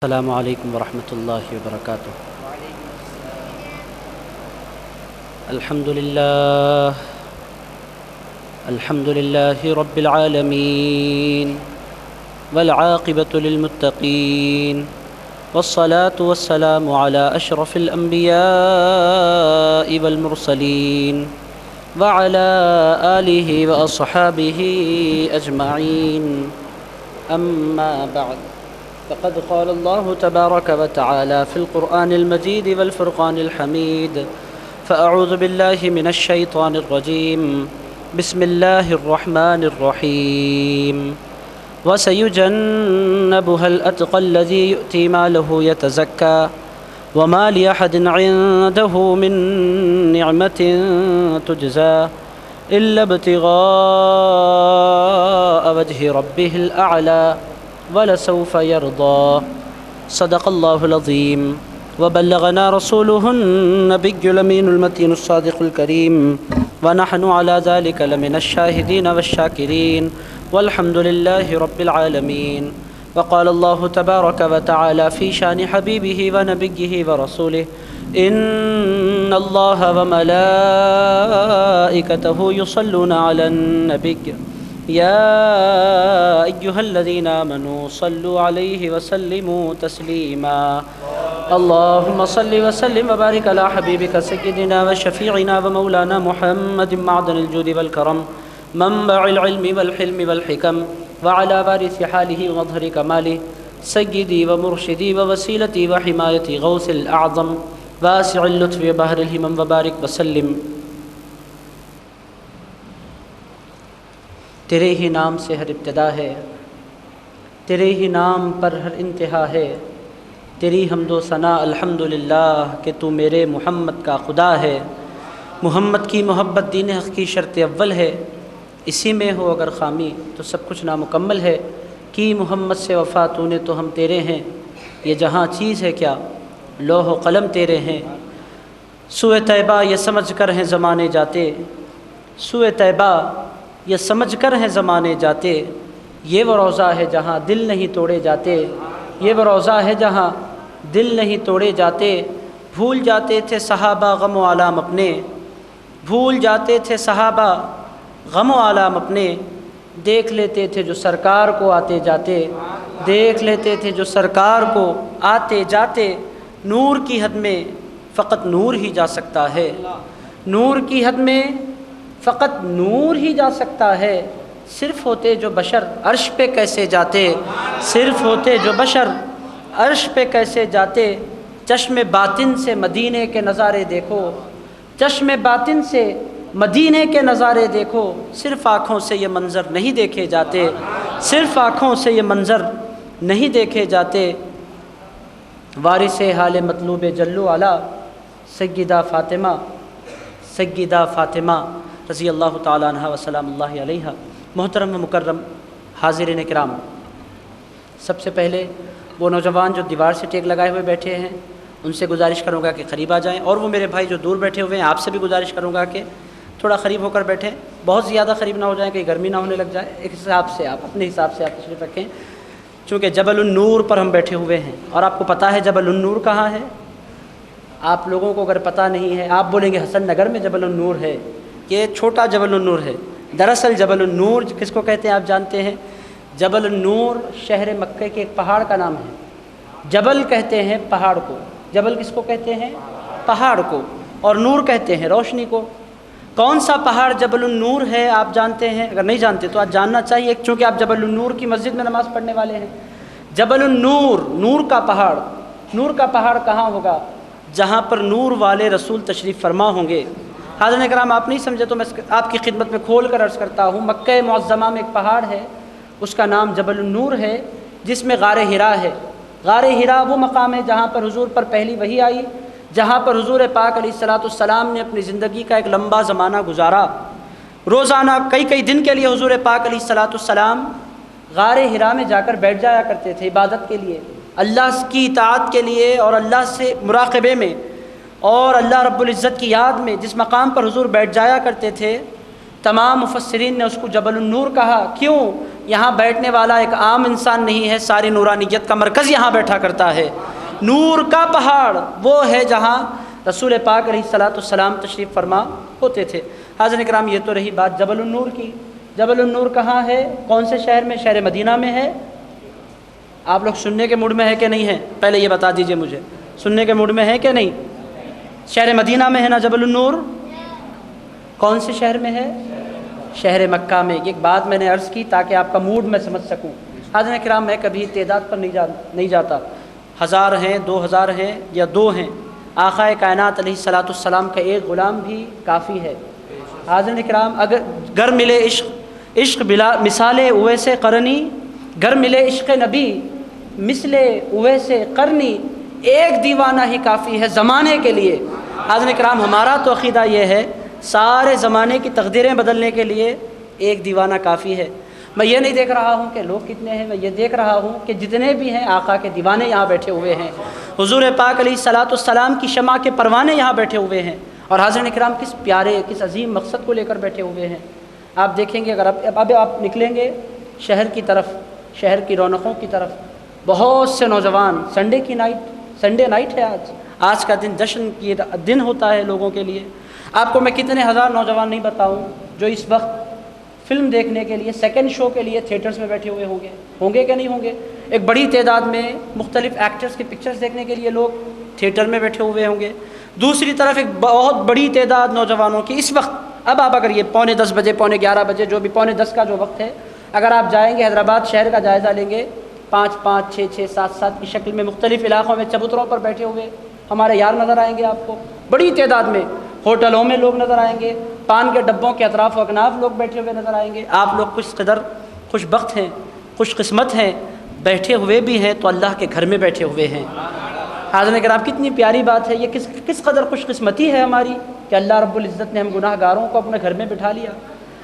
السلام علیکم ورحمۃ اللہ وبرکاتہ۔ الحمد للہ رب العالمین والعاقبۃ للمتقین والصلاة والسلام علی اشرف الانبیاء والمرسلین وعلى آلہ واصحابہ اجمعین، اما بعد، فقد قال الله تبارك وتعالى في القرآن المجيد والفرقان الحميد، فأعوذ بالله من الشيطان الرجيم، بسم الله الرحمن الرحيم، وسيجنبها الأتقى الذي يؤتي ماله يتزكى وما لأحد عنده من نعمة تجزى إلا ابتغاء وجه ربه الأعلى وَلَسَوْفَ يَرْضَى۔ صدق اللہ العظیم وبلغنا رسوله النبی الامین المتین الصادق الکریم، ونحن على ذلك لمن الشاہدین والشاکرین، والحمد للہ رب العالمین۔ وقال اللہ تبارک وتعالی فی شان حبیبہ ونبیہ ورسولہ، ان اللہ وملائکتہ یصلون علی النبی، یا ایہا الذین آمنوا صلوا علیہ وسلموا تسلیما۔ اللہم صل وسلم وبارک علی حبیبک سیدنا وشفیعنا ومولانا محمد معدن الجود والکرم، منبع العلم والحلم والحکم، وعلی وارث حالہ ومظہر کمالہ، سیدی ومرشدی ووسیلتی وحمایتی غوث الاعظم، واسع اللطف وبحر الہمم، وبارک وسلم۔ تیرے ہی نام سے ہر ابتدا ہے، تیرے ہی نام پر ہر انتہا ہے، تیری حمد و ثنا الحمدللہ کہ تو میرے محمد کا خدا ہے۔ محمد کی محبت دین حق کی شرط اول ہے، اسی میں ہو اگر خامی تو سب کچھ نامکمل ہے۔ کی محمد سے وفا تو نے تو ہم تیرے ہیں، یہ جہاں چیز ہے کیا لوح و قلم تیرے ہیں۔ سوئے طیبہ یہ سمجھ کر ہیں زمانے جاتے، سوئے طیبہ یہ سمجھ کر ہیں زمانے جاتے، یہ وہ روضہ ہے جہاں دل نہیں توڑے جاتے، یہ وہ روضہ ہے جہاں دل نہیں توڑے جاتے۔ بھول جاتے تھے صحابہ غم و آلام اپنے، بھول جاتے تھے صحابہ غم و آلام اپنے، دیکھ لیتے تھے جو سرکار کو آتے جاتے، دیکھ لیتے تھے جو سرکار کو آتے جاتے۔ نور کی حد میں فقط نور ہی جا سکتا ہے، نور کی حد میں فقط نور ہی جا سکتا ہے۔ صرف ہوتے جو بشر عرش پہ کیسے جاتے، صرف ہوتے جو بشر عرش پہ کیسے جاتے۔ چشم باطن سے مدینے کے نظارے دیکھو، چشم باطن سے مدینے کے نظارے دیکھو، صرف آنکھوں سے یہ منظر نہیں دیکھے جاتے، صرف آنکھوں سے یہ منظر نہیں دیکھے جاتے۔ وارث حال مطلوب جلو علی سیدہ فاطمہ، سیدہ فاطمہ رضی اللہ تعالیٰ عنہ وسلام اللہ علیہ۔ محترم و مکرم حاضرین کرام، سب سے پہلے وہ نوجوان جو دیوار سے ٹیک لگائے ہوئے بیٹھے ہیں ان سے گزارش کروں گا کہ قریب آ جائیں، اور وہ میرے بھائی جو دور بیٹھے ہوئے ہیں آپ سے بھی گزارش کروں گا کہ تھوڑا قریب ہو کر بیٹھیں، بہت زیادہ قریب نہ ہو جائیں کہ گرمی نہ ہونے لگ جائے۔ ایک حساب سے آپ اپنے حساب سے آپ تشریف رکھیں، چونکہ جبل النور پر ہم بیٹھے ہوئے ہیں، اور آپ کو پتہ ہے جبل النور کہاں ہے؟ آپ لوگوں کو اگر پتہ نہیں ہے آپ بولیں گے حسن نگر میں جبل النور ہے، یہ چھوٹا جبل النور ہے۔ دراصل جبل النور کس کو کہتے ہیں آپ جانتے ہیں؟ جبل النور شہر مکہ کے ایک پہاڑ کا نام ہے۔ جبل کہتے ہیں پہاڑ کو، جبل کس کو کہتے ہیں؟ پہاڑ کو، اور نور کہتے ہیں روشنی کو۔ کون سا پہاڑ جبل النور ہے آپ جانتے ہیں؟ اگر نہیں جانتے تو آج جاننا چاہیے، چونکہ آپ جبل النور کی مسجد میں نماز پڑھنے والے ہیں۔ جبل النور، نور کا پہاڑ، نور کا پہاڑ کہاں ہوگا؟ جہاں پر نور والے رسول تشریف فرما ہوں گے۔ حاضرین کرام، آپ نہیں سمجھے تو میں آپ کی خدمت میں کھول کر عرض کرتا ہوں، مکہ معظمہ میں ایک پہاڑ ہے، اس کا نام جبل النور ہے، جس میں غار حرا ہے۔ غار حرا وہ مقام ہے جہاں پر حضور پر پہلی وحی آئی، جہاں پر حضور پاک علیہ السلام نے اپنی زندگی کا ایک لمبا زمانہ گزارا۔ روزانہ کئی دن کے لیے حضور پاک علیہ السلام غار حرا میں جا کر بیٹھ جایا کرتے تھے عبادت کے لیے، اللہ کی اطاعت کے لیے اور اللہ سے مراقبے میں اور اللہ رب العزت کی یاد میں۔ جس مقام پر حضور بیٹھ جایا کرتے تھے تمام مفسرین نے اس کو جبل النور کہا۔ کیوں؟ یہاں بیٹھنے والا ایک عام انسان نہیں ہے، ساری نورانیت کا مرکز یہاں بیٹھا کرتا ہے۔ نور کا پہاڑ وہ ہے جہاں رسول پاک علیہ الصلوۃ والسلام تشریف فرما ہوتے تھے۔ حاضرین کرام، یہ تو رہی بات جبل النور کی۔ جبل النور کہاں ہے؟ کون سے شہر میں؟ شہر مدینہ میں ہے۔ آپ لوگ سننے کے موڈ میں ہے کہ نہیں ہے؟ پہلے یہ بتا دیجئے مجھے، سننے کے موڈ میں ہے کہ نہیں؟ شہر مدینہ میں ہے نا جبل النور؟ کون سے شہر میں ہے؟ شہر مکہ میں۔ ایک بات میں نے عرض کی تاکہ آپ کا موڈ میں سمجھ سکوں۔ حاضرین کرام، میں کبھی تعداد پر نہیں جاتا، 1000 ہیں، 2000 ہیں یا 2 ہیں، آقا کائنات علیہ الصلوۃ والسلام کا ایک غلام بھی کافی ہے۔ حاضرین کرام، اگر گر ملے عشق بلا مثال اویس قرنی، گر ملے عشق نبی مثل اویس قرنی، ایک دیوانہ ہی کافی ہے زمانے کے لیے۔ حاضرین کرام، ہمارا تو عقیدہ یہ ہے سارے زمانے کی تقدیریں بدلنے کے لیے ایک دیوانہ کافی ہے۔ میں یہ نہیں دیکھ رہا ہوں کہ لوگ کتنے ہیں، میں یہ دیکھ رہا ہوں کہ جتنے بھی ہیں آقا کے دیوانے یہاں بیٹھے ہوئے ہیں، حضور پاک علیہ الصلوۃ والسلام کی شمع کے پروانے یہاں بیٹھے ہوئے ہیں، اور حاضرین کرام کس پیارے، کس عظیم مقصد کو لے کر بیٹھے ہوئے ہیں۔ آپ دیکھیں گے، اگر اب آپ نکلیں گے شہر کی طرف، شہر کی رونقوں کی طرف، بہت سے نوجوان، سنڈے نائٹ ہے آج کا دن جشن کی دن ہوتا ہے لوگوں کے لیے۔ آپ کو میں کتنے ہزار نوجوان نہیں بتاؤں جو اس وقت فلم دیکھنے کے لیے، سیکنڈ شو کے لیے تھیٹرز میں بیٹھے ہوئے ہوں گے کہ نہیں ہوں گے؟ ایک بڑی تعداد میں مختلف ایکٹرز کی پکچرز دیکھنے کے لیے لوگ تھیٹر میں بیٹھے ہوئے ہوں گے۔ دوسری طرف ایک بہت بڑی تعداد نوجوانوں کی اس وقت، اب آپ اگر یہ 9:45 بجے، 11:45 بجے، جو بھی 9:45 کا جو وقت ہے، اگر آپ جائیں گے حیدرآباد شہر کا جائزہ لیں گے، 5-5، 6-6، 7-7 کی شکل میں مختلف علاقوں میں چبوتروں پر بیٹھے ہوئے ہمارے یار نظر آئیں گے آپ کو، بڑی تعداد میں۔ ہوٹلوں میں لوگ نظر آئیں گے، پان کے ڈبوں کے اطراف و اکناف لوگ بیٹھے ہوئے نظر آئیں گے۔ آپ لوگ کچھ قدر خوش بخت ہیں، خوش قسمت ہیں، بیٹھے ہوئے بھی ہیں تو اللہ کے گھر میں بیٹھے ہوئے ہیں۔ حاضرین کرام، کتنی پیاری بات ہے یہ، کس قدر خوش قسمتی ہے ہماری کہ اللہ رب العزت نے ہم گناہ گاروں کو اپنے گھر میں بٹھا لیا،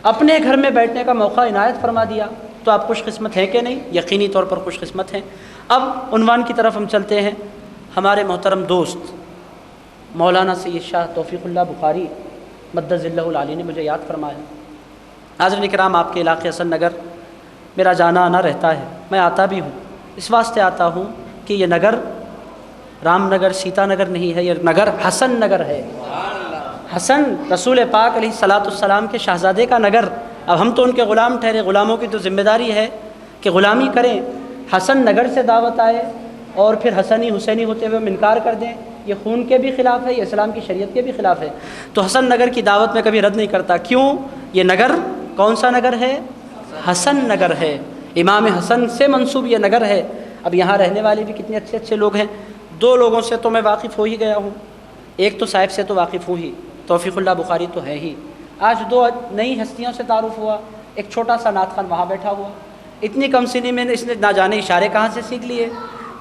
اپنے گھر میں بیٹھنے کا موقع عنایت فرما دیا۔ تو آپ خوش قسمت ہیں کہ نہیں؟ یقینی طور پر خوش قسمت ہیں۔ اب عنوان کی طرف ہم چلتے ہیں۔ ہمارے محترم دوست مولانا سید شاہ توفیق اللہ بخاری مدد اللہ العالی نے مجھے یاد فرمایا۔ حاضرین کرام، آپ کے علاقے حسن نگر میرا جانا آنا رہتا ہے، میں آتا بھی ہوں، اس واسطے آتا ہوں کہ یہ نگر رام نگر، سیتا نگر نہیں ہے، یہ نگر حسن نگر ہے۔ حسن رسول پاک علیہ الصلوۃ والسلام کے شہزادے کا نگر۔ اب ہم تو ان کے غلام ٹھہرے، غلاموں کی تو ذمہ داری ہے کہ غلامی کریں۔ حسن نگر سے دعوت آئے اور پھر حسنی حسینی ہوتے ہوئے ہم انکار کر دیں، یہ خون کے بھی خلاف ہے، یہ اسلام کی شریعت کے بھی خلاف ہے۔ تو حسن نگر کی دعوت میں کبھی رد نہیں کرتا۔ کیوں؟ یہ نگر کون سا نگر ہے؟ حسن نگر ہے، امام حسن سے منسوب یہ نگر ہے۔ اب یہاں رہنے والے بھی کتنے اچھے اچھے لوگ ہیں۔ 2 لوگوں سے تو میں واقف ہو ہی گیا ہوں، ایک تو صاحب سے تو واقف ہوں ہی، توفیق اللہ بخاری تو ہے ہی۔ آج 2 نئی ہستیوں سے تعارف ہوا، ایک چھوٹا سا نعت خوان وہاں بیٹھا ہوا، اتنی کم سنی میں اس نے نہ جانے اشارے کہاں سے سیکھ لیے،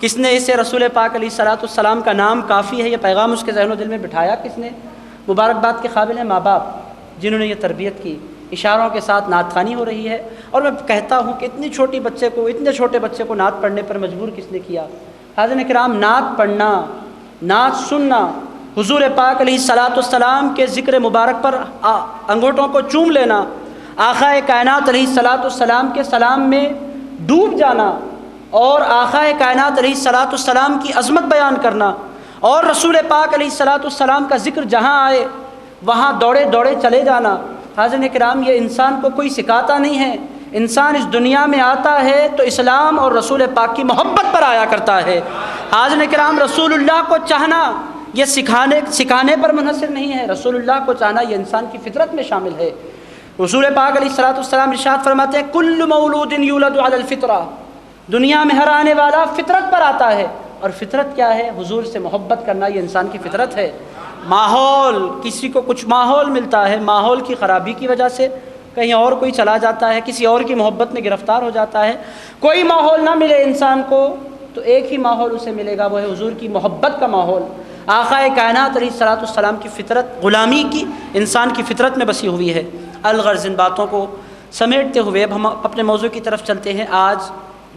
کس نے اسے رسول پاک علیہ الصلوۃ والسلام کا نام کافی ہے یہ پیغام اس کے ذہن و دل میں بٹھایا کس نے؟ مبارکباد کے قابل ہیں ماں باپ جنہوں نے یہ تربیت کی۔ اشاروں کے ساتھ نعت خوانی ہو رہی ہے، اور میں کہتا ہوں کہ اتنے چھوٹے بچے کو نعت پڑھنے پر مجبور کس نے کیا؟ حاضرین کرام، نعت پڑھنا، نعت سننا، حضور پاک علیہ الصلوۃ والسلام کے ذکر مبارک پر انگوٹھوں کو چوم لینا، آقا کائنات علیہ الصلوۃ والسلام کے سلام میں ڈوب جانا، اور آقا کائنات علیہ الصلوۃ والسلام کی عظمت بیان کرنا، اور رسول پاک علیہ الصلوۃ والسلام کا ذکر جہاں آئے وہاں دوڑے دوڑے چلے جانا۔ حاضرین کرام، یہ انسان کو کوئی سکھاتا نہیں ہے۔ انسان اس دنیا میں آتا ہے تو اسلام اور رسول پاک کی محبت پر آیا کرتا ہے۔ حاضرین کرام، رسول اللہ کو چاہنا یہ سکھانے پر منحصر نہیں ہے، رسول اللہ کو چاہنا یہ انسان کی فطرت میں شامل ہے۔ رسول پاک علیہ الصلوۃ والسلام ارشاد فرماتے ہیں، کل مولود یولد علی الفطرہ، دنیا میں ہر آنے والا فطرت پر آتا ہے، اور فطرت کیا ہے؟ حضور سے محبت کرنا، یہ انسان کی فطرت ہے۔ ماحول، کسی کو کچھ ماحول ملتا ہے، ماحول کی خرابی کی وجہ سے کہیں اور کوئی چلا جاتا ہے، کسی اور کی محبت میں گرفتار ہو جاتا ہے۔ کوئی ماحول نہ ملے انسان کو تو ایک ہی ماحول اسے ملے گا، وہ ہے حضور کی محبت کا ماحول۔ آقا کائنات علیہ الصلوۃ والسلام کی فطرت غلامی کی انسان کی فطرت میں بسی ہوئی ہے۔ الغرض ان باتوں کو سمیٹتے ہوئے اب ہم اپنے موضوع کی طرف چلتے ہیں۔ آج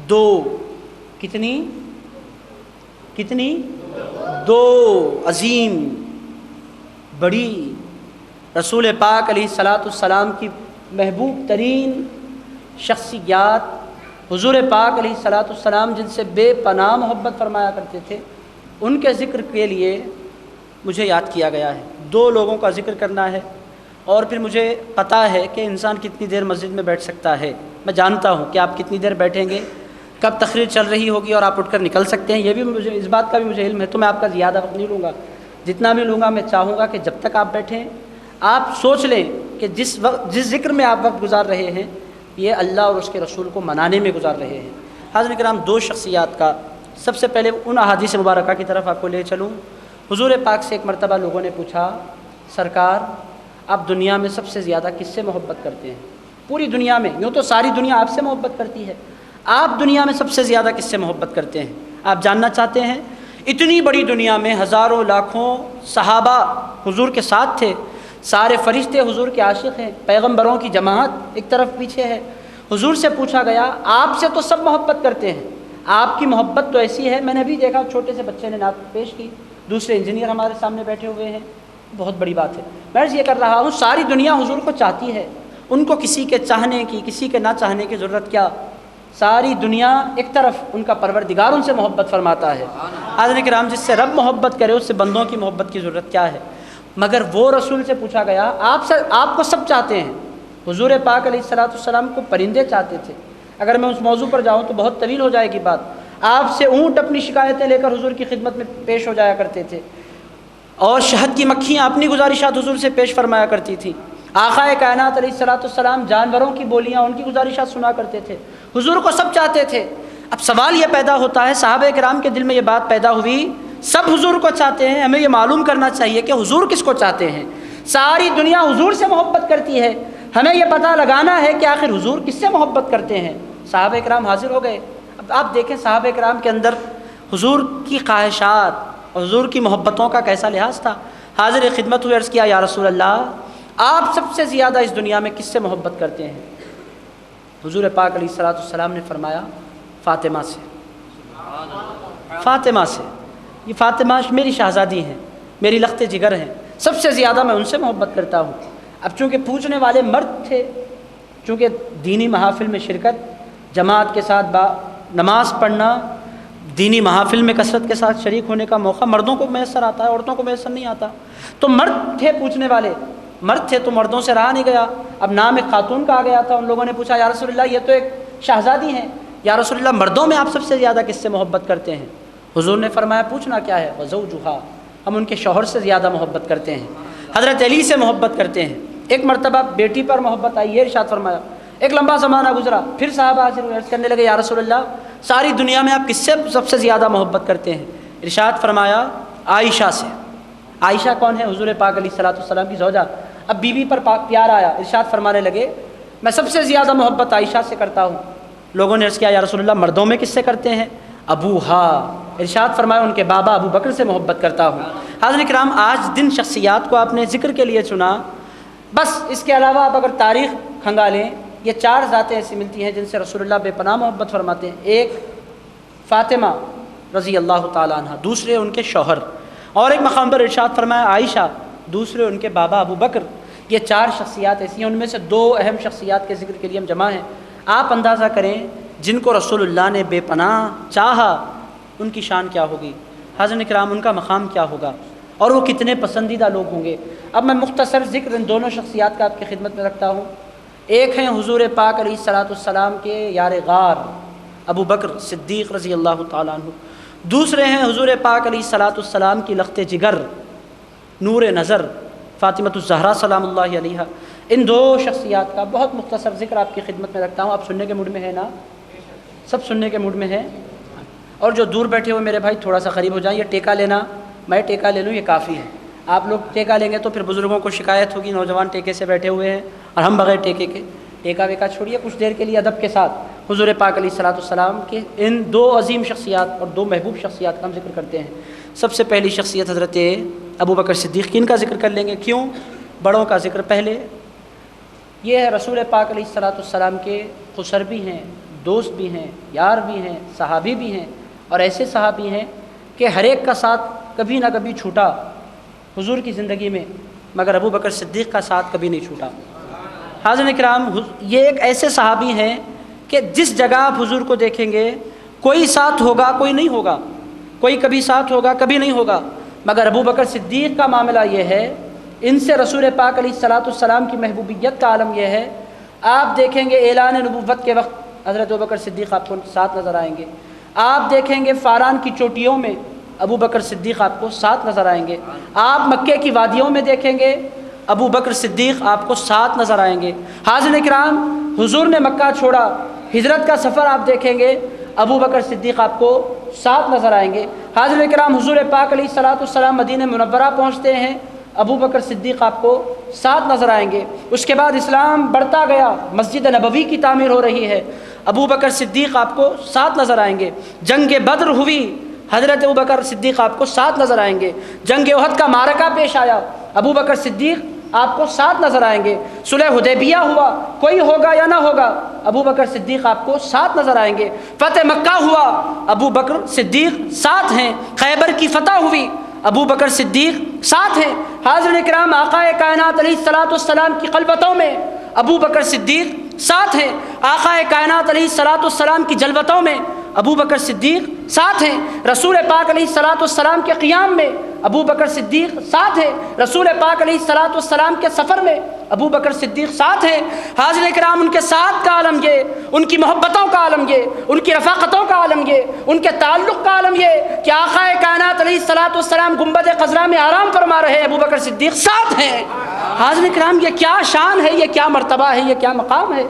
2 عظیم بڑی رسول پاک علیہ الصلوۃ والسلام کی محبوب ترین شخصیات حضور پاک علیہ الصلاۃ والسلام جن سے بے پناہ محبت فرمایا کرتے تھے، ان کے ذکر کے لیے مجھے یاد کیا گیا ہے۔ 2 لوگوں کا ذکر کرنا ہے، اور پھر مجھے پتہ ہے کہ انسان کتنی دیر مسجد میں بیٹھ سکتا ہے۔ میں جانتا ہوں کہ آپ کتنی دیر بیٹھیں گے، کب تقریر چل رہی ہوگی اور آپ اٹھ کر نکل سکتے ہیں، یہ بھی مجھے اس بات کا بھی مجھے علم ہے، تو میں آپ کا زیادہ وقت نہیں لوں گا۔ جتنا بھی لوں گا میں چاہوں گا کہ جب تک آپ بیٹھیں آپ سوچ لیں کہ جس ذکر میں آپ وقت گزار رہے ہیں یہ اللہ اور اس کے رسول کو منانے میں گزار رہے ہیں۔ حاضرین کرام، 2 شخصیات کا سب سے پہلے ان احادیث مبارکہ کی طرف آپ کو لے چلوں۔ حضور پاک سے ایک مرتبہ لوگوں نے پوچھا، سرکار آپ دنیا میں سب سے زیادہ کس سے محبت کرتے ہیں؟ پوری دنیا میں، یوں تو ساری دنیا آپ سے محبت کرتی ہے، آپ دنیا میں سب سے زیادہ کس سے محبت کرتے ہیں؟ آپ جاننا چاہتے ہیں؟ اتنی بڑی دنیا میں ہزاروں لاکھوں صحابہ حضور کے ساتھ تھے، سارے فرشتے حضور کے عاشق ہیں، پیغمبروں کی جماعت ایک طرف پیچھے ہے۔ حضور سے پوچھا گیا آپ سے تو سب محبت کرتے ہیں، آپ کی محبت تو ایسی ہے، میں نے ابھی دیکھا چھوٹے سے بچے نے نعت پیش کی، دوسرے انجینئر ہمارے سامنے بیٹھے ہوئے ہیں، بہت بڑی بات ہے۔ میں عرض یہ کر رہا ہوں ساری دنیا حضور کو چاہتی ہے، ان کو کسی کے چاہنے کی کسی کے نہ چاہنے کی ضرورت کیا، ساری دنیا ایک طرف، ان کا پروردگار ان سے محبت فرماتا ہے۔ حاضرین کرام، جس سے رب محبت کرے اس سے بندوں کی محبت کی ضرورت کیا ہے؟ مگر وہ رسول سے پوچھا گیا آپ کو سب چاہتے ہیں۔ حضور پاک علیہ الصلاۃ والسلام کو پرندے چاہتے تھے، اگر میں اس موضوع پر جاؤں تو بہت طویل ہو جائے گی بات۔ آپ سے اونٹ اپنی شکایتیں لے کر حضور کی خدمت میں پیش ہو جایا کرتے تھے، اور شہد کی مکھیاں اپنی گزارشات حضور سے پیش فرمایا کرتی تھیں۔ آقا کائنات علیہ الصلاۃ والسلام جانوروں کی بولیاں، ان کی گزارشات سنا کرتے تھے، حضور کو سب چاہتے تھے۔ اب سوال یہ پیدا ہوتا ہے، صحابہ کرام کے دل میں یہ بات پیدا ہوئی، سب حضور کو چاہتے ہیں، ہمیں یہ معلوم کرنا چاہیے کہ حضور کس کو چاہتے ہیں۔ ساری دنیا حضور سے محبت کرتی ہے، ہمیں یہ پتہ لگانا ہے کہ آخر حضور کس سے محبت کرتے ہیں۔ صحابہ کرام حاضر ہو گئے۔ اب آپ دیکھیں صحابہ کرام کے اندر حضور کی خواہشات اور حضور کی محبتوں کا کیسا لحاظ تھا۔ حاضر خدمت ہوئے، عرض کیا یا رسول اللہ آپ سب سے زیادہ اس دنیا میں کس سے محبت کرتے ہیں؟ حضور پاک علیہ الصلاۃ والسلام نے فرمایا فاطمہ سے، فاطمہ سے، یہ فاطمہ میری شہزادی ہیں، میری لخت جگر ہیں، سب سے زیادہ میں ان سے محبت کرتا ہوں۔ اب چونکہ پوچھنے والے مرد تھے، چونکہ دینی محافل میں شرکت، جماعت کے ساتھ نماز پڑھنا، دینی محافل میں کثرت کے ساتھ شریک ہونے کا موقع مردوں کو میسر آتا ہے، عورتوں کو میسر نہیں آتا۔ تو مرد تھے پوچھنے والے، مرد تھے تو مردوں سے رہا نہیں گیا، اب نام ایک خاتون کا آ گیا تھا۔ ان لوگوں نے پوچھا یا رسول اللہ یہ تو ایک شہزادی ہیں، یا رسول اللہ مردوں میں آپ سب سے زیادہ کس سے محبت کرتے ہیں؟ حضور نے فرمایا پوچھنا کیا ہے، وزوجھا، ہم ان کے شوہر سے زیادہ محبت کرتے ہیں، حضرت علی سے محبت کرتے ہیں۔ ایک مرتبہ بیٹی پر محبت آئی، یہ ارشاد فرمایا۔ ایک لمبا زمانہ گزرا، پھر صحابہ حاضر ہوئے، عرض کرنے لگے یا رسول اللہ ساری دنیا میں آپ کس سے سب سے زیادہ محبت کرتے ہیں؟ ارشاد فرمایا عائشہ سے۔ عائشہ کون ہے؟ حضور پاک علیہ الصلاۃ والسلام کی زوجہ۔ اب بیوی پر پیار آیا، ارشاد فرمانے لگے میں سب سے زیادہ محبت عائشہ سے کرتا ہوں۔ لوگوں نے عرض کیا یا رسول اللہ مردوں میں کس سے کرتے ہیں؟ ابوہا، ارشاد فرمایا ان کے بابا ابو بکر سے محبت کرتا ہوں۔ حاضرین کرام، آج دن شخصیات کو آپ نے ذکر کے لیے چنا، بس اس کے علاوہ آپ اگر تاریخ کھنگالیں، یہ 4 ذاتیں ایسی ملتی ہیں جن سے رسول اللہ بے پناہ محبت فرماتے ہیں۔ ایک فاطمہ رضی اللہ تعالیٰ عنہ، دوسرے ان کے شوہر، اور ایک مقام پر ارشاد فرمایا عائشہ، دوسرے ان کے بابا ابو بکر۔ یہ 4 شخصیات ایسی ہیں، ان میں سے 2 اہم شخصیات کے ذکر کے لیے ہم جمع ہیں۔ آپ اندازہ کریں جن کو رسول اللہ نے بے پناہ چاہا ان کی شان کیا ہوگی، حاضرین کرام ان کا مقام کیا ہوگا، اور وہ کتنے پسندیدہ لوگ ہوں گے۔ اب میں مختصر ذکر ان دونوں شخصیات کا آپ کی خدمت میں رکھتا ہوں۔ ایک ہیں حضور پاک علیہ الصلاۃ والسلام کے یار غار ابو بکر صدیق رضی اللہ تعالیٰ عنہ، دوسرے ہیں حضور پاک علیہ الصلاۃ والسلام کی لخت جگر نور نظر فاطمۃ الزہرا سلام اللہ علیہا۔ ان 2 شخصیات کا بہت مختصر ذکر آپ کی خدمت میں رکھتا ہوں۔ آپ سننے کے موڈ میں ہیں نا؟ سب سننے کے موڈ میں ہیں؟ اور جو دور بیٹھے ہوئے میرے بھائی تھوڑا سا قریب ہو جائیں، یہ ٹیکہ لینا، میں ٹیکہ لے لوں یہ کافی ہے۔ آپ لوگ ٹیکہ لیں گے تو پھر بزرگوں کو شکایت ہوگی نوجوان ٹیکے سے بیٹھے ہوئے ہیں اور ہم بغیر ٹیکے کے۔ ٹیکہ ویکہ چھوڑیے، کچھ دیر کے لیے ادب کے ساتھ حضور پاک علیہ الصلاۃ والسلام کے ان 2 عظیم شخصیات اور 2 محبوب شخصیات کا ہم ذکر کرتے ہیں۔ سب سے پہلی شخصیت حضرت ابو بکر صدیق، کن کا ذکر کر لیں گے؟ کیوں؟ بڑوں کا ذکر پہلے۔ یہ ہے رسول پاک علیہ الصلاۃ والسلام کے خسر بھی ہیں، دوست بھی ہیں، یار بھی ہیں، صحابی بھی ہیں، اور ایسے صحابی ہیں کہ ہر ایک کا ساتھ کبھی نہ کبھی چھوٹا حضور کی زندگی میں، مگر ابو بکر صدیق کا ساتھ کبھی نہیں چھوٹا۔ حاضرین کرام، یہ ایک ایسے صحابی ہیں کہ جس جگہ آپ حضور کو دیکھیں گے کوئی ساتھ ہوگا کوئی نہیں ہوگا، کوئی کبھی ساتھ ہوگا کبھی نہیں ہوگا، مگر ابو بکر صدیق کا معاملہ یہ ہے، ان سے رسول پاک علیہ الصلاۃ والسلام کی محبوبیت کا عالم یہ ہے، آپ دیکھیں گے اعلان نبوت کے وقت حضرت ابو بکر صدیق آپ کو ساتھ نظر آئیں گے، آپ دیکھیں گے فاران کی چوٹیوں میں ابو بکر صدیق آپ کو ساتھ نظر آئیں گے، آپ مکے کی وادیوں میں دیکھیں گے ابو بکر صدیق آپ کو ساتھ نظر آئیں گے۔ حاضرین کرام، حضور نے مکہ چھوڑا، ہجرت کا سفر آپ دیکھیں گے ابو بکر صدیق آپ کو ساتھ نظر آئیں گے۔ حاضرین کرام، حضور پاک علیہ الصلاۃ والسلام مدینہ منورہ پہنچتے ہیں، ابو بکر صدیق آپ کو ساتھ نظر آئیں گے۔ اس کے بعد اسلام بڑھتا گیا، مسجد نبوی کی تعمیر ہو رہی ہے، ابو بکر صدیق آپ کو ساتھ نظر آئیں گے۔ جنگ بدر ہوئی، حضرت ابو بکر صدیق آپ کو ساتھ نظر آئیں گے۔ جنگ احد کا معرکہ پیش آیا، ابو بکر صدیق آپ کو ساتھ نظر آئیں گے۔ صلح حدیبیہ ہوا، کوئی ہوگا یا نہ ہوگا، ابو بکر صدیق آپ کو ساتھ نظر آئیں گے۔ فتح مکہ ہوا، ابو بکر صدیق ساتھ ہیں۔ خیبر کی فتح ہوئی، ابو بکر صدیق ساتھ ہیں۔ حاضرین کرام، آقا کائنات علیہ الصلاۃ والسلام کی خلوتوں میں ابو بکر صدیق ساتھ ہیں، آقا کائنات علیہ الصلاۃ والسلام کی جلوتوں میں ابو بکر صدیق ساتھ ہیں، رسول پاک علیہ الصلاۃ والسلام کے قیام میں ابو بکر صدیق ساتھ ہیں، رسول پاک علیہ الصلاۃ والسلام کے سفر میں ابو بکر صدیق ساتھ ہیں۔ حاضرین کرام، ان کے ساتھ کا عالم یہ، ان کی محبتوں کا عالم یہ، ان کی رفاقتوں کا عالم یہ، ان کے تعلق کا عالم یہ کہ آقا کائنات علیہ الصلاۃ والسلام گنبد خضرا میں آرام فرما رہے ہیں، ابو بکر صدیق ساتھ ہیں۔ حاضرین کرام، یہ کیا شان ہے، یہ کیا مرتبہ ہے، یہ کیا مقام ہے۔